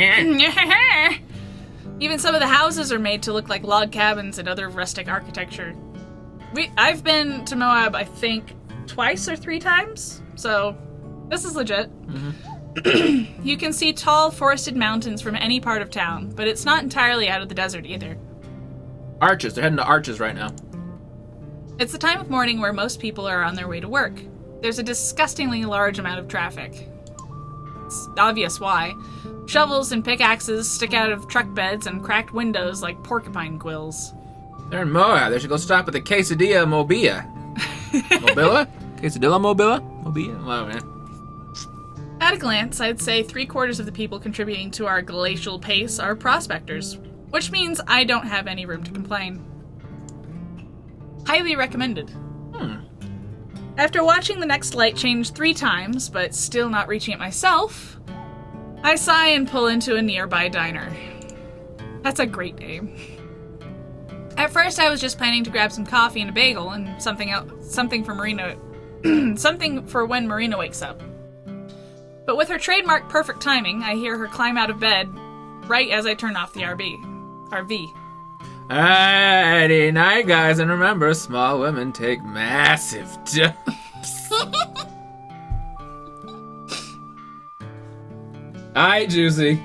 Even some of the houses are made to look like log cabins and other rustic architecture. I've been to Moab, I think, twice or 3 times, so this is legit. Mm-hmm. You can see tall, forested mountains from any part of town, but it's not entirely out of the desert either. Arches. They're heading to Arches right now. It's the time of morning where most people are on their way to work. There's a disgustingly large amount of traffic. It's obvious why. Shovels and pickaxes stick out of truck beds and cracked windows like porcupine quills. They're in Moab. They should go stop at the Quesadilla Mobilla. Mobilla? Quesadilla Mobilla? Mobilla? Oh, man. At a glance, I'd say 3/4 of the people contributing to our glacial pace are prospectors, which means I don't have any room to complain. Highly recommended. After watching the next light change 3 times, but still not reaching it myself, I sigh and pull into a nearby diner. That's a great name. At first, I was just planning to grab some coffee and a bagel and something for Marina, something for when Marina wakes up. But with her trademark perfect timing, I hear her climb out of bed right as I turn off the RV. Alrighty, night, guys, and remember, small women take massive dumps. Hi, Juicy.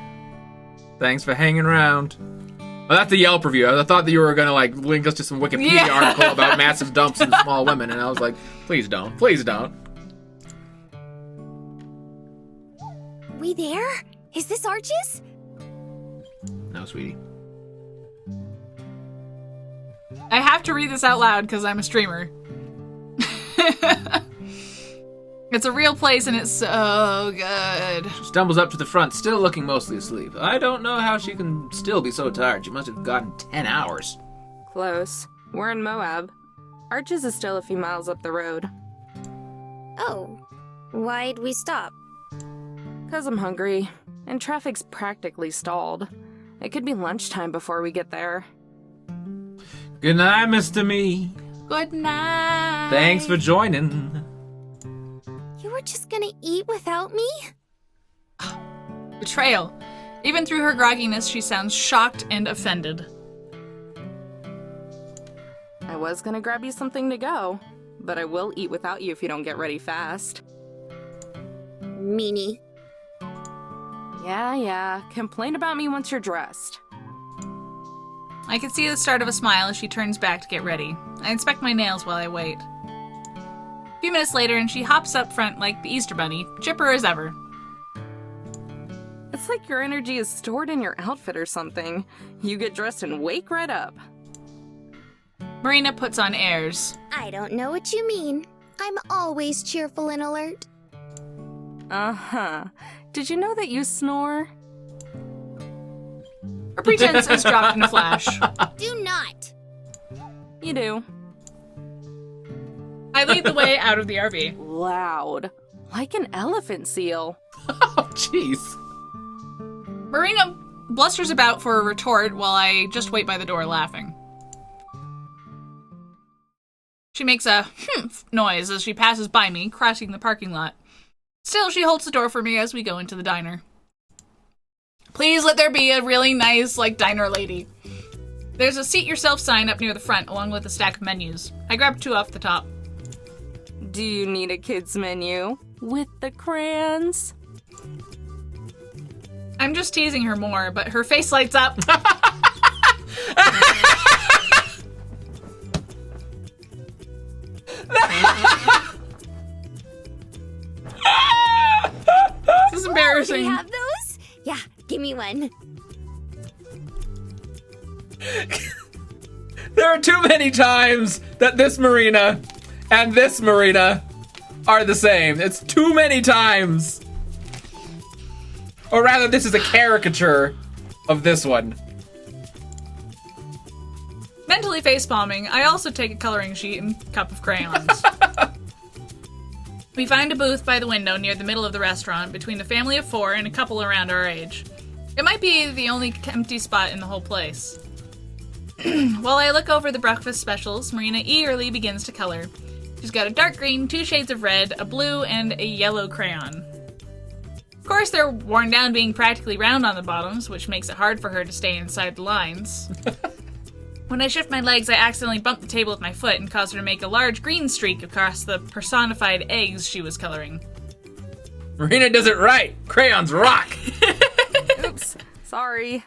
Thanks for hanging around. Well, that's the Yelp review. I thought that you were gonna link us to some Wikipedia article about massive dumps in small women, and I was like, please don't, please don't. We there? Is this Arches? No, sweetie. I have to read this out loud because I'm a streamer. It's a real place and it's so good. She stumbles up to the front, still looking mostly asleep. I don't know how she can still be so tired. She must have gotten 10 hours. Close. We're in Moab. Arches is still a few miles up the road. Oh, why'd we stop? 'Cause I'm hungry, and traffic's practically stalled. It could be lunchtime before we get there. Good night, Mr. Me. Good night. Thanks for joining. You were just gonna eat without me? Betrayal. Even through her grogginess, she sounds shocked and offended. I was gonna grab you something to go, but I will eat without you if you don't get ready fast. Meanie. Yeah. Complain about me once you're dressed. I can see the start of a smile as she turns back to get ready. I inspect my nails while I wait. A few minutes later, and she hops up front like the Easter Bunny, chipper as ever. It's like your energy is stored in your outfit or something. You get dressed and wake right up. Marina puts on airs. I don't know what you mean. I'm always cheerful and alert. Uh-huh. Did you know that you snore? Her pretense is dropped in a flash. Do not. You do. I lead the way out of the RV. Loud. Like an elephant seal. Oh, jeez. Marina blusters about for a retort while I just wait by the door laughing. She makes a humph noise as she passes by me, crossing the parking lot. Still, she holds the door for me as we go into the diner. Please let there be a really nice, like, diner lady. There's a seat yourself sign up near the front, along with a stack of menus. I grabbed 2 off the top. Do you need a kid's menu? With the crayons? I'm just teasing her more, but her face lights up. This is embarrassing. Can you have those? Yeah, give me one. There are too many times that this Marina and this Marina are the same. It's too many times. Or rather, this is a caricature of this one. Mentally facepalming, I also take a coloring sheet and cup of crayons. We find a booth by the window near the middle of the restaurant between a family of 4 and a couple around our age. It might be the only empty spot in the whole place. While I look over the breakfast specials, Marina eagerly begins to color. She's got a dark green, 2 shades of red, a blue, and a yellow crayon. Of course, they're worn down being practically round on the bottoms, which makes it hard for her to stay inside the lines. When I shift my legs, I accidentally bump the table with my foot and cause her to make a large green streak across the personified eggs she was coloring. Marina does it right. Crayons rock. Oops. Sorry.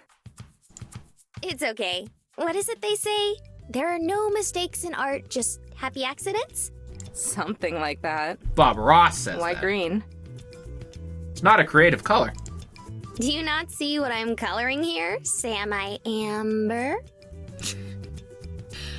It's okay. What is it they say? There are no mistakes in art, just happy accidents? Something like that. Bob Ross says Why that. green? It's not a creative color. Do you not see what I'm coloring here? Sam I Amber?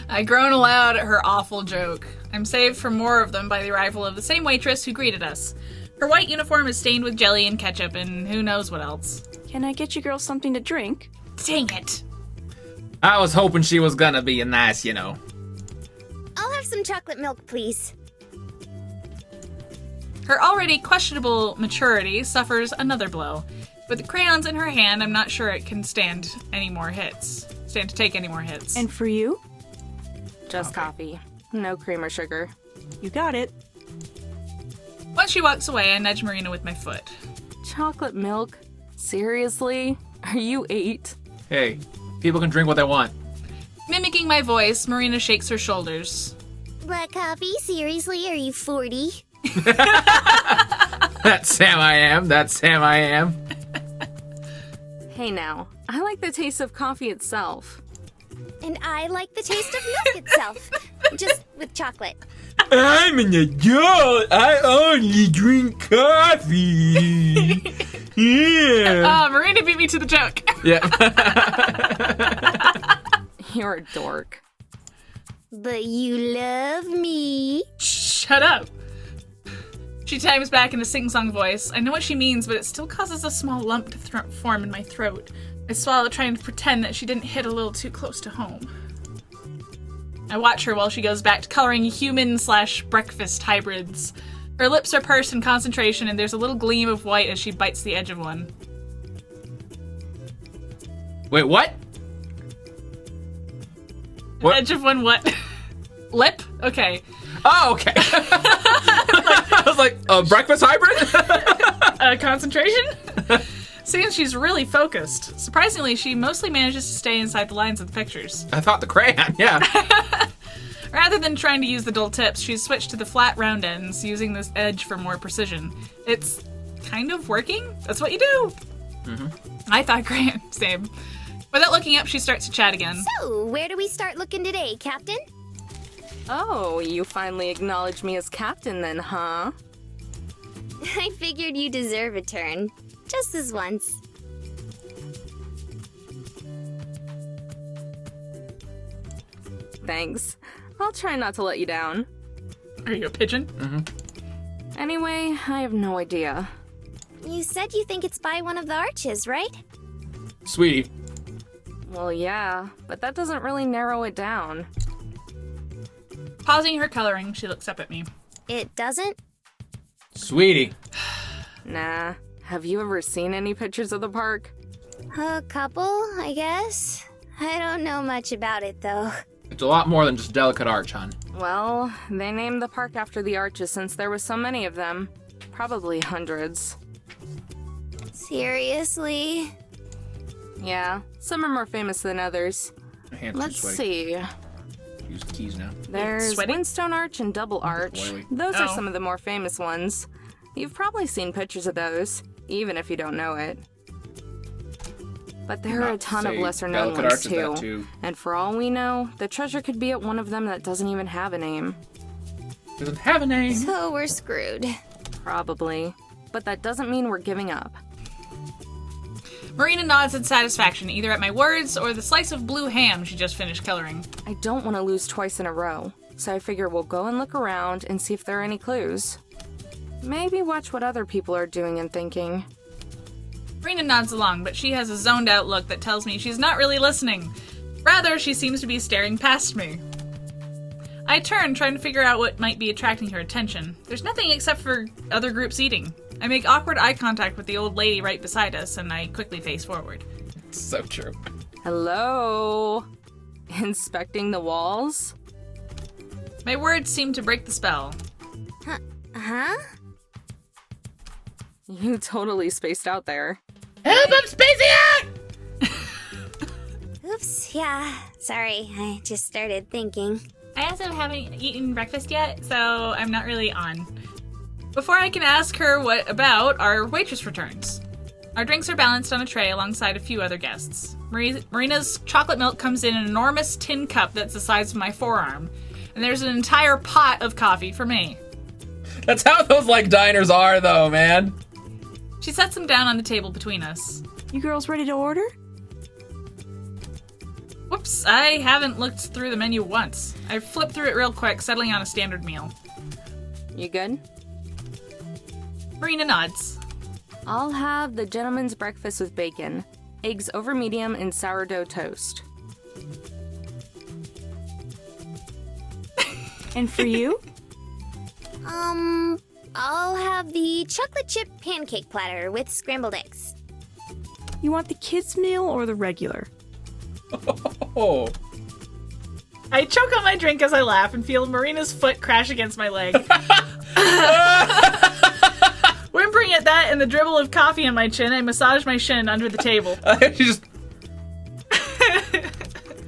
I groan aloud at her awful joke. I'm saved from more of them by the arrival of the same waitress who greeted us. Her white uniform is stained with jelly and ketchup and who knows what else. Can I get you girls something to drink? Dang it. I was hoping she was gonna be nice, you know. I'll have some chocolate milk, please. Her already questionable maturity suffers another blow. With the crayons in her hand, I'm not sure it can stand to take any more hits. And for you? Just coffee. No cream or sugar. You got it. Once she walks away, I nudge Marina with my foot. Chocolate milk? Seriously? Are you 8? Hey, people can drink what they want. Mimicking my voice, Marina shakes her shoulders. Black coffee? Seriously? Are you 40? That's Sam I am. That's Sam I am. Hey now, I like the taste of coffee itself. And I like the taste of milk itself. Just with chocolate. I'm an adult. I only drink coffee. Yeah. Marina beat me to the joke. Yeah. You're a dork. But you love me. Shut up. She chimes back in a sing-song voice. I know what she means, but it still causes a small lump to form in my throat. I swallow, trying to pretend that she didn't hit a little too close to home. I watch her while she goes back to coloring human/breakfast hybrids. Her lips are pursed in concentration, and there's a little gleam of white as she bites the edge of one. Wait, what? What? Edge of one what? Lip? Okay. Oh, okay. I was like, a breakfast hybrid? Concentration? Seems she's really focused. Surprisingly, she mostly manages to stay inside the lines of the pictures. I thought the crayon, yeah. Rather than trying to use the dull tips, she's switched to the flat round ends, using this edge for more precision. It's kind of working. That's what you do. Mm-hmm. I thought crayon. Same. Without looking up, she starts to chat again. So, where do we start looking today, Captain? Oh, you finally acknowledge me as captain then, huh? I figured you deserve a turn. Just this once. Thanks. I'll try not to let you down. Are you a pigeon? Mm-hmm. Anyway, I have no idea. You said you think it's by one of the arches, right? Sweetie. Well, yeah, but that doesn't really narrow it down. Pausing her coloring, she looks up at me. It doesn't? Sweetie. Nah. Have you ever seen any pictures of the park? A couple, I guess. I don't know much about it, though. It's a lot more than just delicate arch, hon. Well, they named the park after the arches since there were so many of them. Probably hundreds. Seriously? Yeah, some are more famous than others. My hands Let's too sweaty. see. Use the keys now. There's Sweaty? Windstone Arch and Double Arch. Oily. Those are Oh. some of the more famous ones. You've probably seen pictures of those, even if you don't know it. But there are a ton of Say lesser-known Delicate ones Arch is that too. And for all we know, the treasure could be at one of them that doesn't even have a name. Doesn't have a name. So we're screwed. Probably. But that doesn't mean we're giving up. Marina nods in satisfaction, either at my words or the slice of blue ham she just finished coloring. I don't want to lose twice in a row, so I figure we'll go and look around and see if there are any clues. Maybe watch what other people are doing and thinking. Marina nods along, but she has a zoned out look that tells me she's not really listening. Rather, she seems to be staring past me. I turn, trying to figure out what might be attracting her attention. There's nothing except for other groups eating. I make awkward eye contact with the old lady right beside us, and I quickly face forward. So true. Hello? Inspecting the walls? My words seem to break the spell. Huh? You totally spaced out there. Help! I'm spacing out! Oops, yeah. Sorry, I just started thinking. I also haven't eaten breakfast yet, so I'm not really on. Before I can ask her what about, our waitress returns. Our drinks are balanced on a tray alongside a few other guests. Marina's chocolate milk comes in an enormous tin cup that's the size of my forearm, and there's an entire pot of coffee for me. That's how those, like, diners are, though, man. She sets them down on the table between us. You girls ready to order? Whoops, I haven't looked through the menu once. I flipped through it real quick, settling on a standard meal. You good? Marina nods. I'll have the gentleman's breakfast with bacon, eggs over medium, and sourdough toast. And for you? I'll have the chocolate chip pancake platter with scrambled eggs. You want the kids' meal or the regular? Oh. I choke on my drink as I laugh and feel Marina's foot crash against my leg. Whimpering at that and the dribble of coffee in my chin, I massage my shin under the table. You just...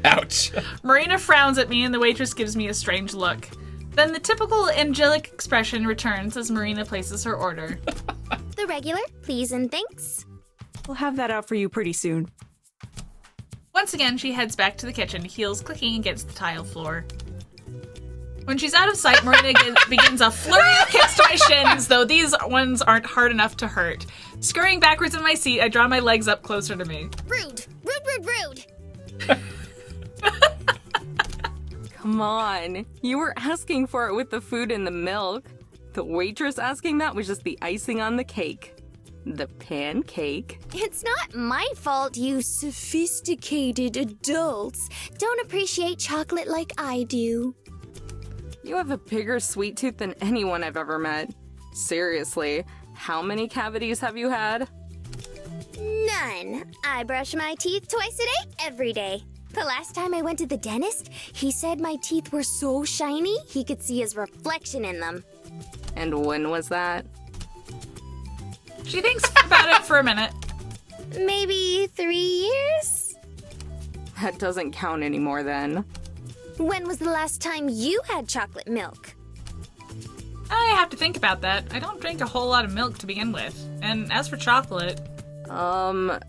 Ouch. Marina frowns at me and the waitress gives me a strange look. Then the typical angelic expression returns as Marina places her order. The regular, please and thanks. We'll have that out for you pretty soon. Once again, she heads back to the kitchen, heels clicking against the tile floor. When she's out of sight, Marina begins a flurry of kicks to my shins, though these ones aren't hard enough to hurt. Scurrying backwards in my seat, I draw my legs up closer to me. Rude! Rude, rude, rude! Come on. You were asking for it with the food and the milk. The waitress asking that was just the icing on the cake. The pancake. It's not my fault you sophisticated adults don't appreciate chocolate like I do. You have a bigger sweet tooth than anyone I've ever met. Seriously, how many cavities have you had? None. I brush my teeth twice a day, every day. The last time I went to the dentist, he said my teeth were so shiny he could see his reflection in them. And when was that? She thinks about it for a minute. Maybe 3 years? That doesn't count anymore then. When was the last time you had chocolate milk? I have to think about that. I don't drink a whole lot of milk to begin with. And as for chocolate...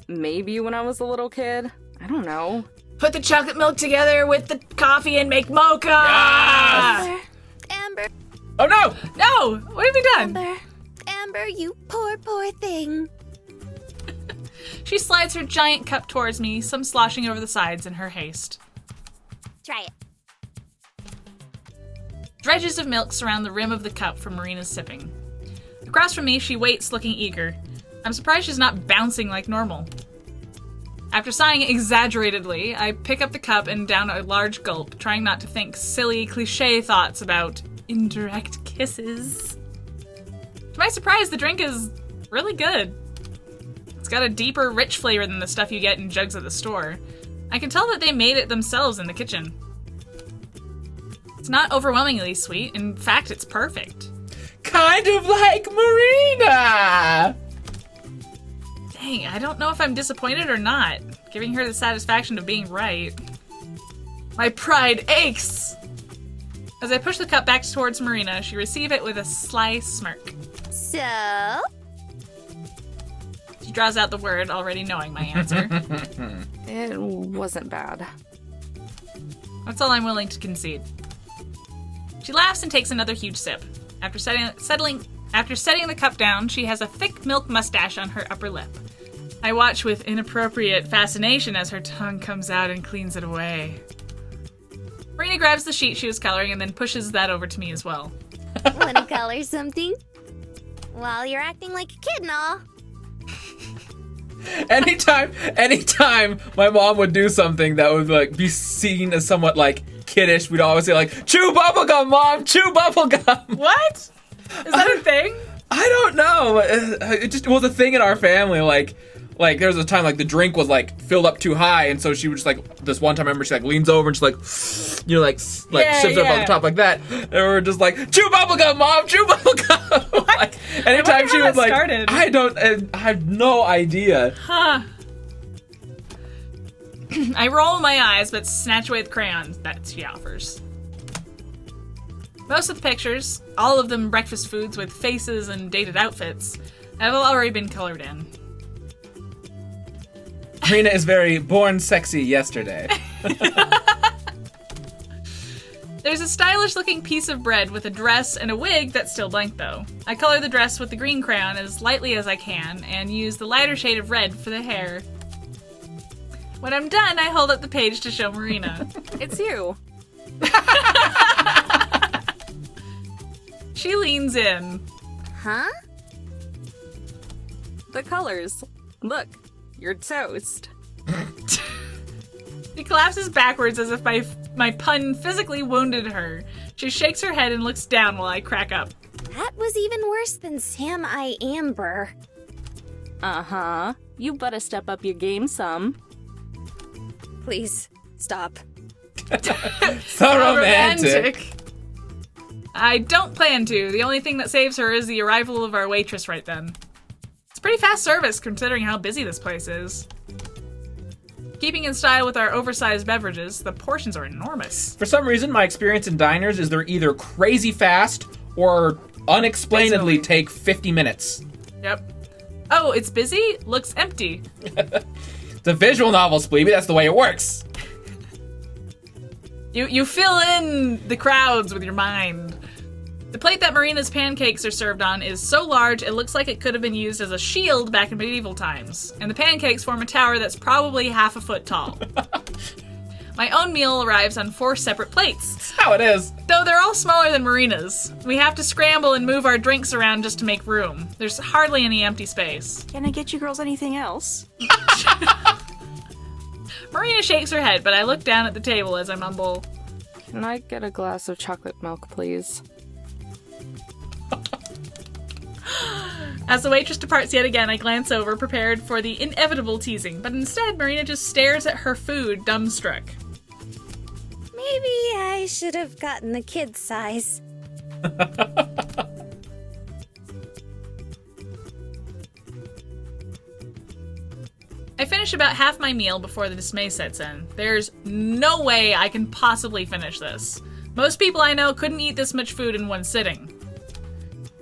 Maybe when I was a little kid? I don't know. Put the chocolate milk together with the coffee and make mocha! Yes! Amber, Oh, no! No! What have you done? Amber, you poor, poor thing. She slides her giant cup towards me, some sloshing over the sides in her haste. Try it. Dredges of milk surround the rim of the cup for Marina's sipping. Across from me, she waits, looking eager. I'm surprised she's not bouncing like normal. After sighing exaggeratedly, I pick up the cup and down a large gulp, trying not to think silly, cliché thoughts about indirect kisses. To my surprise, the drink is really good. It's got a deeper, rich flavor than the stuff you get in jugs at the store. I can tell that they made it themselves in the kitchen. It's not overwhelmingly sweet. In fact, it's perfect. Kind of like Marina! Dang, I don't know if I'm disappointed or not. giving her the satisfaction of being right. My pride aches! As I push the cup back towards Marina, she receives it with a sly smirk. So? She draws out the word, already knowing my answer. It wasn't bad. That's all I'm willing to concede. She laughs and takes another huge sip. After setting the cup down, she has a thick milk mustache on her upper lip. I watch with inappropriate fascination as her tongue comes out and cleans it away. Marina grabs the sheet she was coloring and then pushes that over to me as well. Wanna color something? While you're acting like a kid and all. Anytime my mom would do something that would like be seen as somewhat like kiddish, we'd always say like, chew bubblegum, Mom, chew bubblegum. What? Is that a thing? I don't know. It just was a thing in our family. Like there was a time like the drink was like filled up too high, and so she would just like this one time. I remember she like leans over and she like, sips it up on the top like that. And we're just like, chew bubblegum, Mom, chew bubblegum. Like anytime she was like, started. I have no idea. Huh. I roll my eyes, but snatch away the crayons that she offers. Most of the pictures, all of them breakfast foods with faces and dated outfits, have already been colored in. Marina is very born sexy yesterday. There's a stylish-looking piece of bread with a dress and a wig that's still blank, though. I color the dress with the green crayon as lightly as I can and use the lighter shade of red for the hair. When I'm done, I hold up the page to show Marina. It's you. She leans in. Huh? The colors. Look, you're toast. She collapses backwards as if my pun physically wounded her. She shakes her head and looks down while I crack up. That was even worse than Sam I Amber. Uh-huh. You better step up your game some. Please, stop. So romantic. I don't plan to. The only thing that saves her is the arrival of our waitress right then. It's pretty fast service considering how busy this place is. Keeping in style with our oversized beverages, the portions are enormous. For some reason, my experience in diners is they're either crazy fast or unexplainably take 50 minutes. Yep. Oh, it's busy? Looks empty. It's a visual novel, Spleeby. That's the way it works. You fill in the crowds with your mind. The plate that Marina's pancakes are served on is so large it looks like it could have been used as a shield back in medieval times, and the pancakes form a tower that's probably half a foot tall. My own meal arrives on 4 separate plates. That's how it is. Though they're all smaller than Marina's. We have to scramble and move our drinks around just to make room. There's hardly any empty space. Can I get you girls anything else? Marina shakes her head, but I look down at the table as I mumble, Can I get a glass of chocolate milk, please? As the waitress departs yet again, I glance over, prepared for the inevitable teasing, but instead Marina just stares at her food, dumbstruck. Maybe I should have gotten the kid size. I finish about half my meal before the dismay sets in. There's no way I can possibly finish this. Most people I know couldn't eat this much food in one sitting.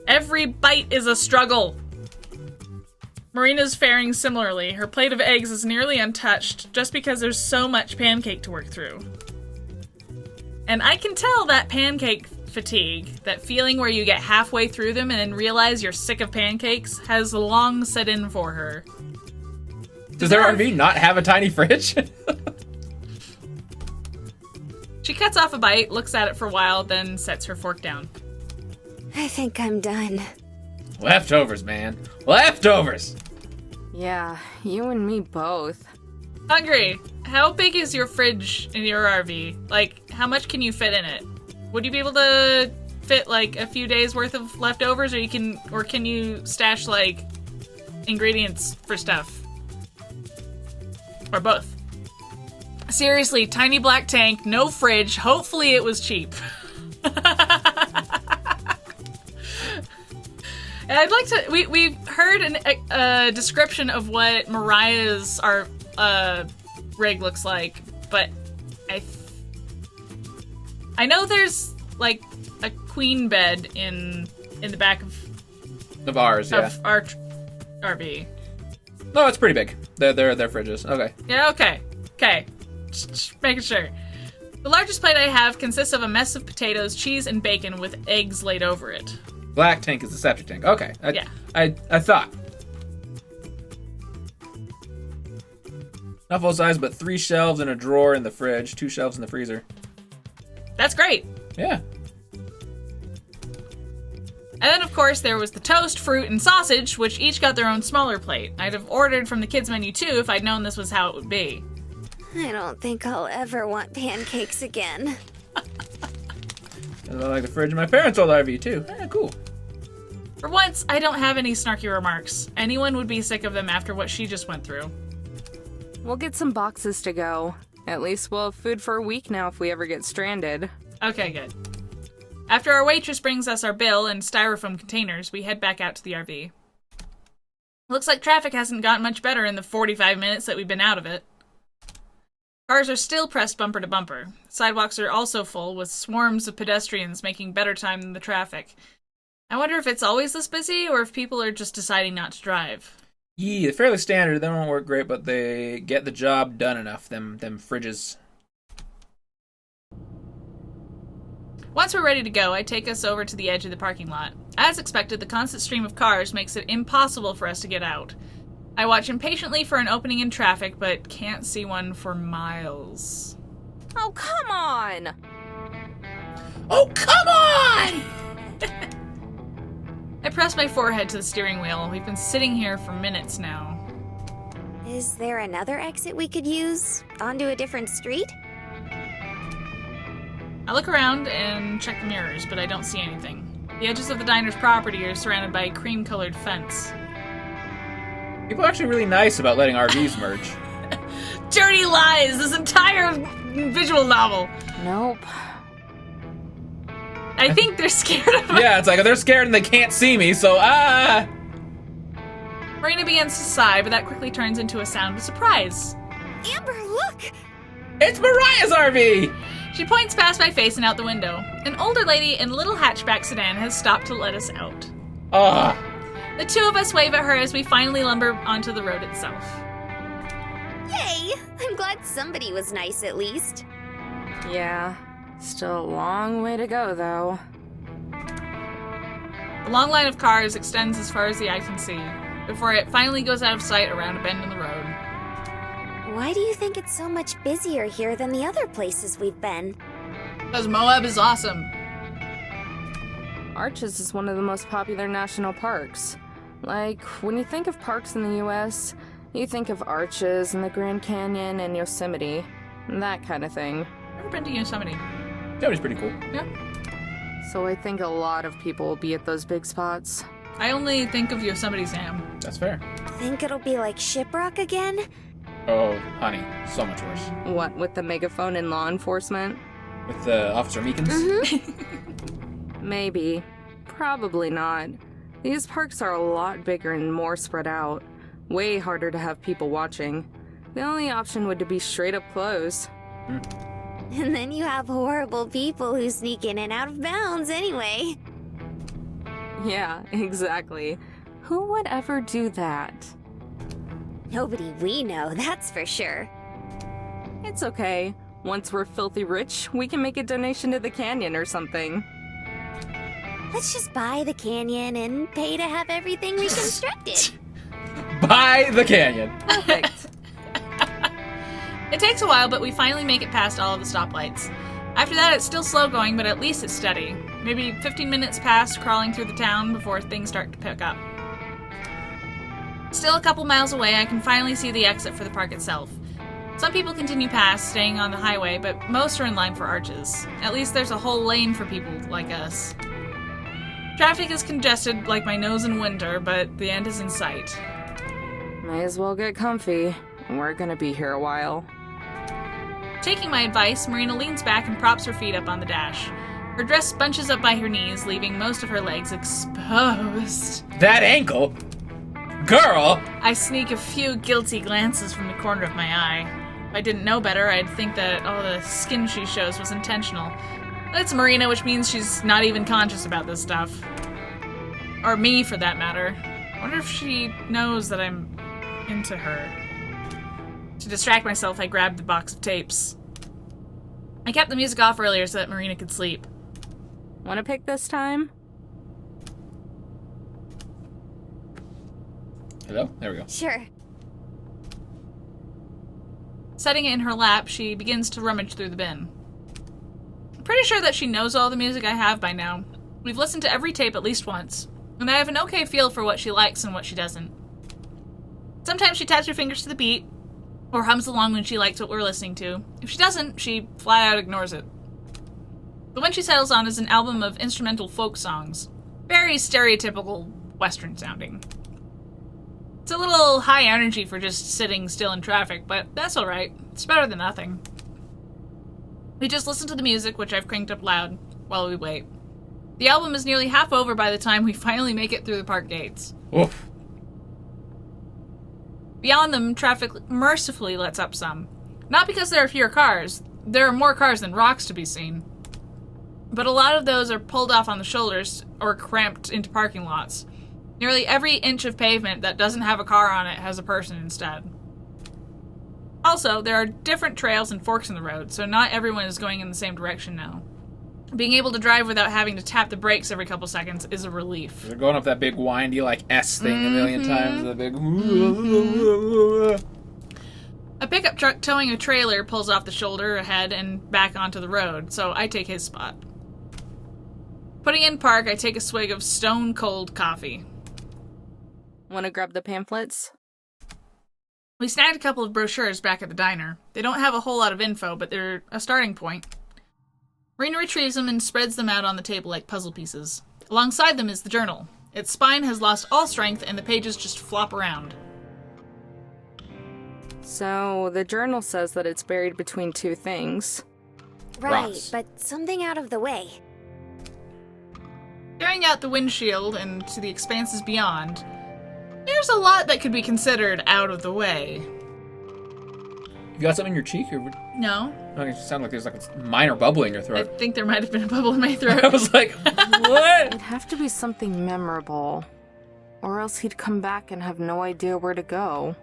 Every bite is a struggle. Marina's faring similarly. Her plate of eggs is nearly untouched just because there's so much pancake to work through. And I can tell that pancake fatigue, that feeling where you get halfway through them and then realize you're sick of pancakes, has long set in for her. Does their RV not have a tiny fridge? She cuts off a bite, looks at it for a while, then sets her fork down. I think I'm done. Leftovers, man. Leftovers! Yeah, you and me both. Hungry, how big is your fridge in your RV? Like, how much can you fit in it? Would you be able to fit, like, a few days worth of leftovers, or can you stash, like, ingredients for stuff? Or both? Seriously, tiny black tank, no fridge, hopefully it was cheap. And I'd like to. We've heard a description of what Mariah's rig looks like, but I know there's like a queen bed in the back of ours, yeah. Of our RV. No, it's pretty big. They're fridges. Okay. Yeah, okay. Just making sure. The largest plate I have consists of a mess of potatoes, cheese, and bacon with eggs laid over it. Black tank is the septic tank. Okay. Yeah. I thought. Not full size, but 3 shelves and a drawer in the fridge, 2 shelves in the freezer. That's great. Yeah. And then, of course, there was the toast, fruit, and sausage, which each got their own smaller plate. I'd have ordered from the kids' menu, too, if I'd known this was how it would be. I don't think I'll ever want pancakes again. I like the fridge in my parents' old RV, too. Cool. For once, I don't have any snarky remarks. Anyone would be sick of them after what she just went through. We'll get some boxes to go. At least we'll have food for a week now if we ever get stranded. Okay, good. After our waitress brings us our bill and styrofoam containers, we head back out to the RV. Looks like traffic hasn't gotten much better in the 45 minutes that we've been out of it. Cars are still pressed bumper to bumper. Sidewalks are also full, with swarms of pedestrians making better time than the traffic. I wonder if it's always this busy, or if people are just deciding not to drive. Yeah, fairly standard. They don't work great, but they get the job done enough, them fridges. Once we're ready to go, I take us over to the edge of the parking lot. As expected, the constant stream of cars makes it impossible for us to get out. I watch impatiently for an opening in traffic, but can't see one for miles. Oh, come on! Oh, come on! I press my forehead to the steering wheel. We've been sitting here for minutes now. Is there another exit we could use? Onto a different street? I look around and check the mirrors, but I don't see anything. The edges of the diner's property are surrounded by a cream-colored fence. People are actually really nice about letting RVs merge. Dirty lies! This entire visual novel! Nope. I think they're scared of us. Yeah, it's like they're scared and they can't see me, so Marina begins to sigh, but that quickly turns into a sound of surprise. Amber, look! It's Mariah's RV! She points past my face and out the window. An older lady in a little hatchback sedan has stopped to let us out. The two of us wave at her as we finally lumber onto the road itself. Yay! I'm glad somebody was nice at least. Yeah. Still a long way to go, though. The long line of cars extends as far as the eye can see, before it finally goes out of sight around a bend in the road. Why do you think it's so much busier here than the other places we've been? Because Moab is awesome. Arches is one of the most popular national parks. Like, when you think of parks in the US, you think of Arches and the Grand Canyon and Yosemite, that kind of thing. Never been to Yosemite. Yosemite's pretty cool. Yeah. So I think a lot of people will be at those big spots. I only think of Yosemite Sam. That's fair. Think it'll be like Shiprock again? Oh, honey, so much worse. What, with the megaphone and law enforcement? With Officer Meekins? Maybe. Probably not. These parks are a lot bigger and more spread out. Way harder to have people watching. The only option would to be straight up close. And then you have horrible people who sneak in and out of bounds anyway. Yeah, exactly. Who would ever do that? Nobody we know, that's for sure. It's okay. Once we're filthy rich, we can make a donation to the canyon or something. Let's just buy the canyon and pay to have everything reconstructed. Buy the canyon. Perfect. It takes a while, but we finally make it past all of the stoplights. After that, it's still slow going, but at least it's steady. Maybe 15 minutes pass crawling through the town before things start to pick up. Still a couple miles away, I can finally see the exit for the park itself. Some people continue past, staying on the highway, but most are in line for Arches. At least there's a whole lane for people like us. Traffic is congested like my nose in winter, but the end is in sight. May as well get comfy. We're gonna be here a while. Taking my advice, Marina leans back and props her feet up on the dash. Her dress bunches up by her knees, leaving most of her legs exposed. That ankle? Girl! I sneak a few guilty glances from the corner of my eye. If I didn't know better, I'd think that all the skin she shows was intentional. But it's Marina, which means she's not even conscious about this stuff. Or me, for that matter. I wonder if she knows that I'm into her. To distract myself, I grabbed the box of tapes. I kept the music off earlier so that Marina could sleep. Want to pick this time? Hello? There we go. Sure. Setting it in her lap, she begins to rummage through the bin. I'm pretty sure that she knows all the music I have by now. We've listened to every tape at least once, and I have an okay feel for what she likes and what she doesn't. Sometimes she taps her fingers to the beat, or hums along when she likes what we're listening to. If she doesn't, she flat out ignores it. The one she settles on is an album of instrumental folk songs. Very stereotypical Western sounding. It's a little high energy for just sitting still in traffic, but that's alright. It's better than nothing. We just listen to the music, which I've cranked up loud, while we wait. The album is nearly half over by the time we finally make it through the park gates. Oof. Beyond them, traffic mercifully lets up some. Not because there are fewer cars. There are more cars than rocks to be seen. But a lot of those are pulled off on the shoulders or cramped into parking lots. Nearly every inch of pavement that doesn't have a car on it has a person instead. Also, there are different trails and forks in the road, so not everyone is going in the same direction now. Being able to drive without having to tap the brakes every couple seconds is a relief. They're going up that big windy, like, S thing a million times. The big... A pickup truck towing a trailer pulls off the shoulder ahead and back onto the road, so I take his spot. Putting in park, I take a swig of stone-cold coffee. Want to grab the pamphlets? We snagged a couple of brochures back at the diner. They don't have a whole lot of info, but they're a starting point. Marina retrieves them and spreads them out on the table like puzzle pieces. Alongside them is the journal. Its spine has lost all strength and the pages just flop around. So, the journal says that it's buried between two things. Right, Rocks. but something out of the way. Staring out the windshield and to the expanses beyond, there's a lot that could be considered out of the way. You got something in your cheek? Or... No, It sounded like there's like a minor bubble in your I throat. think there might have been a bubble in my throat. I was like, what? It'd have to be something memorable. Or else he'd come back and have no idea where to go.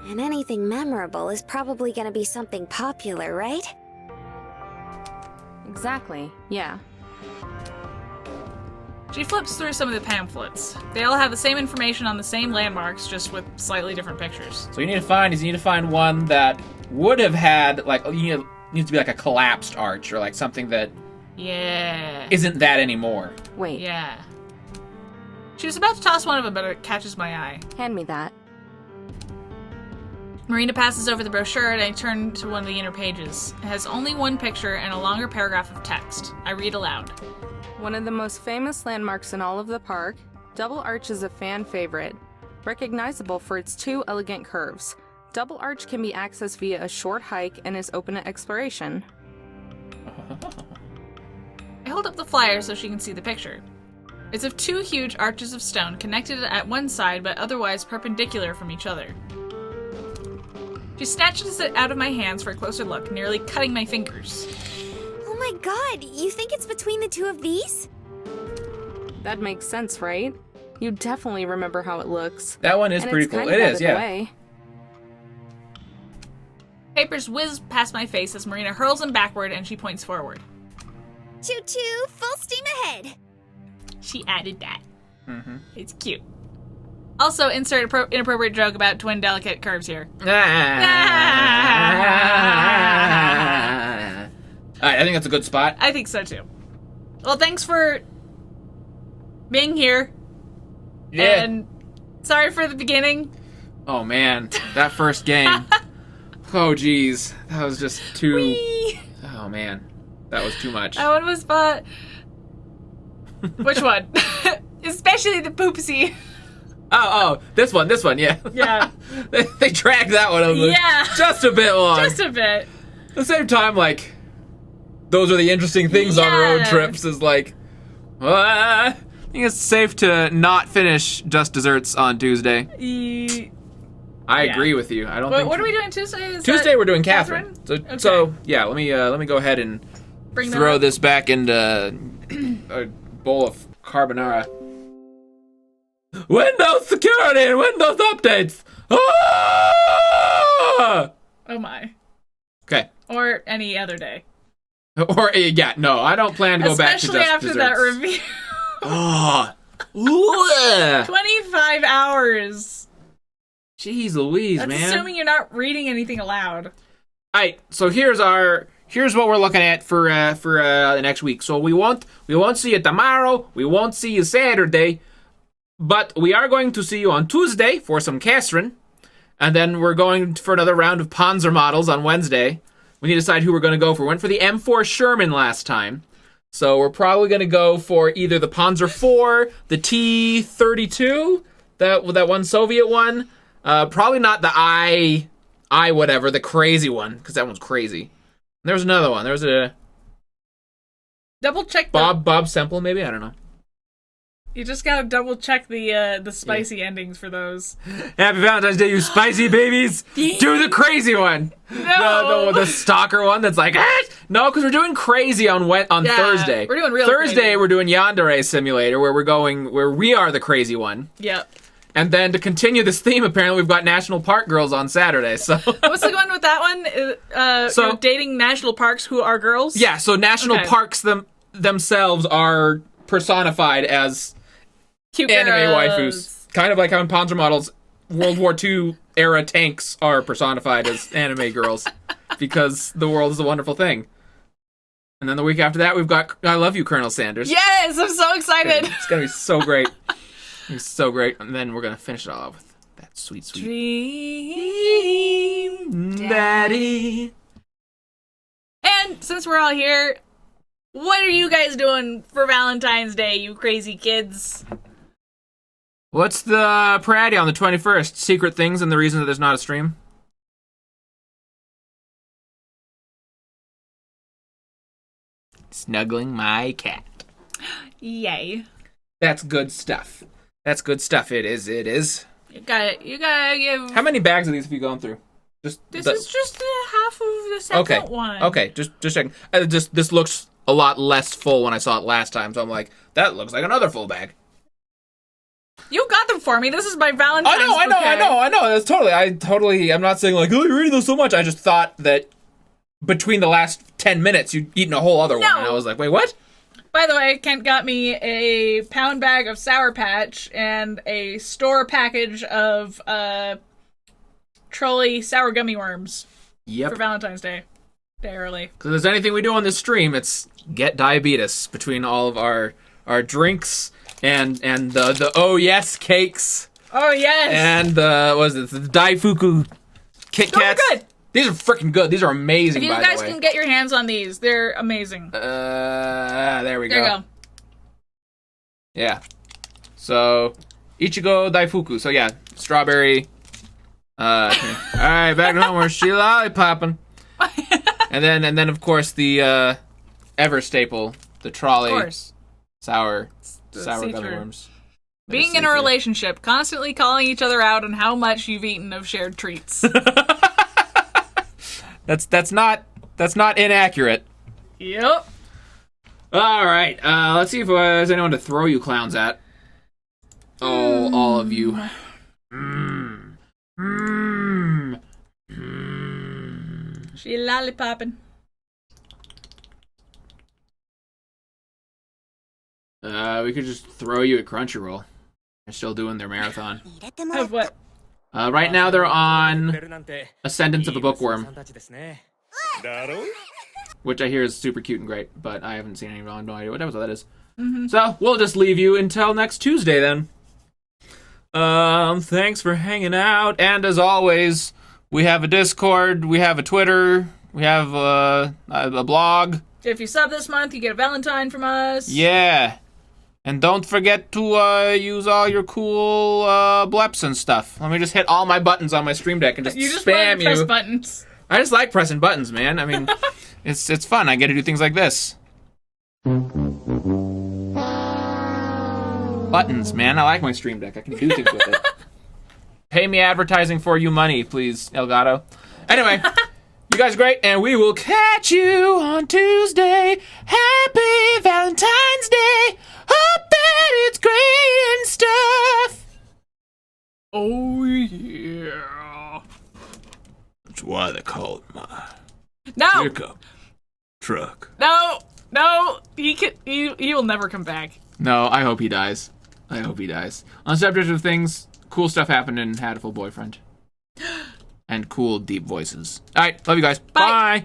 And anything memorable is probably gonna be something popular, right? Exactly, yeah. She flips through some of the pamphlets. They all have the same information on the same landmarks, just with slightly different pictures. So you need to find one that would have had, like, needs to be like a collapsed arch or like something that Yeah. isn't that anymore. Wait, Yeah. She was about to toss one of them, but it catches my eye. hand me that. Marina passes over the brochure and I turn to one of the inner pages. It has only one picture and a longer paragraph of text. I read aloud. One of the most famous landmarks in all of the park, Double Arch is a fan favorite, recognizable for its two elegant curves. Double Arch can be accessed via a short hike and is open to exploration. I hold up the flyer so she can see the picture. It's of two huge arches of stone connected at one side but otherwise perpendicular from each other. She snatches it out of my hands for a closer look, nearly cutting my fingers. Oh my god, you think it's between the two of these? That makes sense, right? You definitely remember how it looks. That one is And pretty it's cool. kind It of out is, of the yeah. way. Papers whiz past my face as Marina hurls them backward and she points forward. Choo-choo, full steam ahead! She added that. Mm-hmm. It's cute. Also, insert inappropriate joke about twin delicate curves here. Alright, I think that's a good spot. I think so too. Well, thanks for being here. Yeah. And sorry for the beginning. Oh man, that first game. Oh geez, that was just too. Whee! Oh man, that was too much. That one was fun. Which one? Especially the poopsie. Oh, this one, yeah. Yeah. they dragged that one over Yeah. just a bit long. Just a bit. At the same time, like, those are the interesting things on road Yeah. trips. Is like, I think it's safe to not finish Just Desserts on Tuesday. I agree with you. I don't think. What are we doing Tuesday? Tuesday we're doing Catherine. Okay. So yeah, let me go ahead and throw this back into a bowl of carbonara. Windows security and Windows updates. Ah! Oh my. Okay. Or any other day. Or yeah, no, I don't plan to go back to just Especially after that desserts. review. Oh. 25 hours. Jeez Louise, That's man. assuming you're not reading anything aloud. Alright, so here's what we're looking at for the next week. So we won't see you tomorrow. We won't see you Saturday. But we are going to see you on Tuesday for some Catherine. And then we're going for another round of Panzer models on Wednesday. We need to decide who we're going to go for. We went for the M4 Sherman last time. So we're probably going to go for either the Panzer IV, the T-32, that one Soviet one. Probably not the I whatever, the crazy one, because that one's crazy. There was another one. There was a... Double check Bob Semple, maybe? I don't know. You just gotta double check the spicy endings for those. Happy Valentine's Day, you spicy babies! Do the crazy one! No! The stalker one that's like, ah! No, because we're doing crazy on Thursday. We're doing real Thursday, crazy. we're doing Yandere Simulator, where we are the crazy one. Yep. And then to continue this theme, apparently we've got National Park Girls on Saturday, so... What's the one with that one? You're dating national parks who are girls? Yeah, so national parks themselves are personified as... Cute anime girls. waifus. Kind of like how in Panzer models, World War II era tanks are personified as anime girls. Because the world is a wonderful thing. And then the week after that, we've got I Love You, Colonel Sanders. Yes, I'm so excited. It's going to be so great. It's so great. And then we're going to finish it all off with that sweet, sweet... Dream Daddy. And since we're all here, what are you guys doing for Valentine's Day, you crazy kids? What's the parade on the 21st? Secret things and the reason that there's not a stream? Snuggling my cat. Yay. That's good stuff. That's good stuff. It is. You gotta give... How many bags of these have you gone through? This is just half of the second one. Okay, just checking. This looks a lot less full when I saw it last time, so I'm like, that looks like another full bag. You got them for me. This is my Valentine's I know. That's totally. I'm not saying like, oh, you're eating those so much. I just thought that between the last 10 minutes, you'd eaten a whole other one, and I was like, wait, what? By the way, Kent got me a pound bag of Sour Patch and a store package of Trolley sour gummy worms. Yep. For Valentine's Day. Day early. Because if there's anything we do on this stream, it's get diabetes between all of our drinks and the oh yes cakes. Oh yes. And the Daifuku Kit Kats. Oh, good. These are freaking good. These are amazing. If you guys can get your hands on these, they're amazing. There we go. There you go. Yeah. So Ichigo Daifuku. So yeah, strawberry. All right, back home we're lollipopping. And then of course the ever staple, the trolley sour gummy worms. Being in a relationship, constantly calling each other out on how much you've eaten of shared treats. That's not inaccurate. Yep. All right, let's see if there's anyone to throw you clowns at. Oh, all of you. She lollipopping. We could just throw you at Crunchyroll. They're still doing their marathon. Of what? Right now they're on Ascendance of a Bookworm, which I hear is super cute and great, but I haven't seen any. I have no idea what episode that is. So we'll just leave you until next Tuesday then. Thanks for hanging out, and as always, we have a Discord, we have a Twitter, we have a blog. If you sub this month, you get a Valentine from us. Yeah. And don't forget to use all your cool bleps and stuff. Let me just hit all my buttons on my Stream Deck and just spam you. Press buttons. I just like pressing buttons, man. I mean, it's fun. I get to do things like this. Buttons, man. I like my Stream Deck. I can do things with it. Hey. Pay me advertising for you money, please, Elgato. Anyway, you guys are great, and we will catch you on Tuesday. Happy Valentine's Day. Hope that it's great and stuff. Oh, yeah. That's why they call it my pickup truck. No, he will never come back. No, I hope he dies. I hope he dies. On the subject of things, cool stuff happened in Hatful Boyfriend. And cool, deep voices. All right, love you guys. Bye. Bye.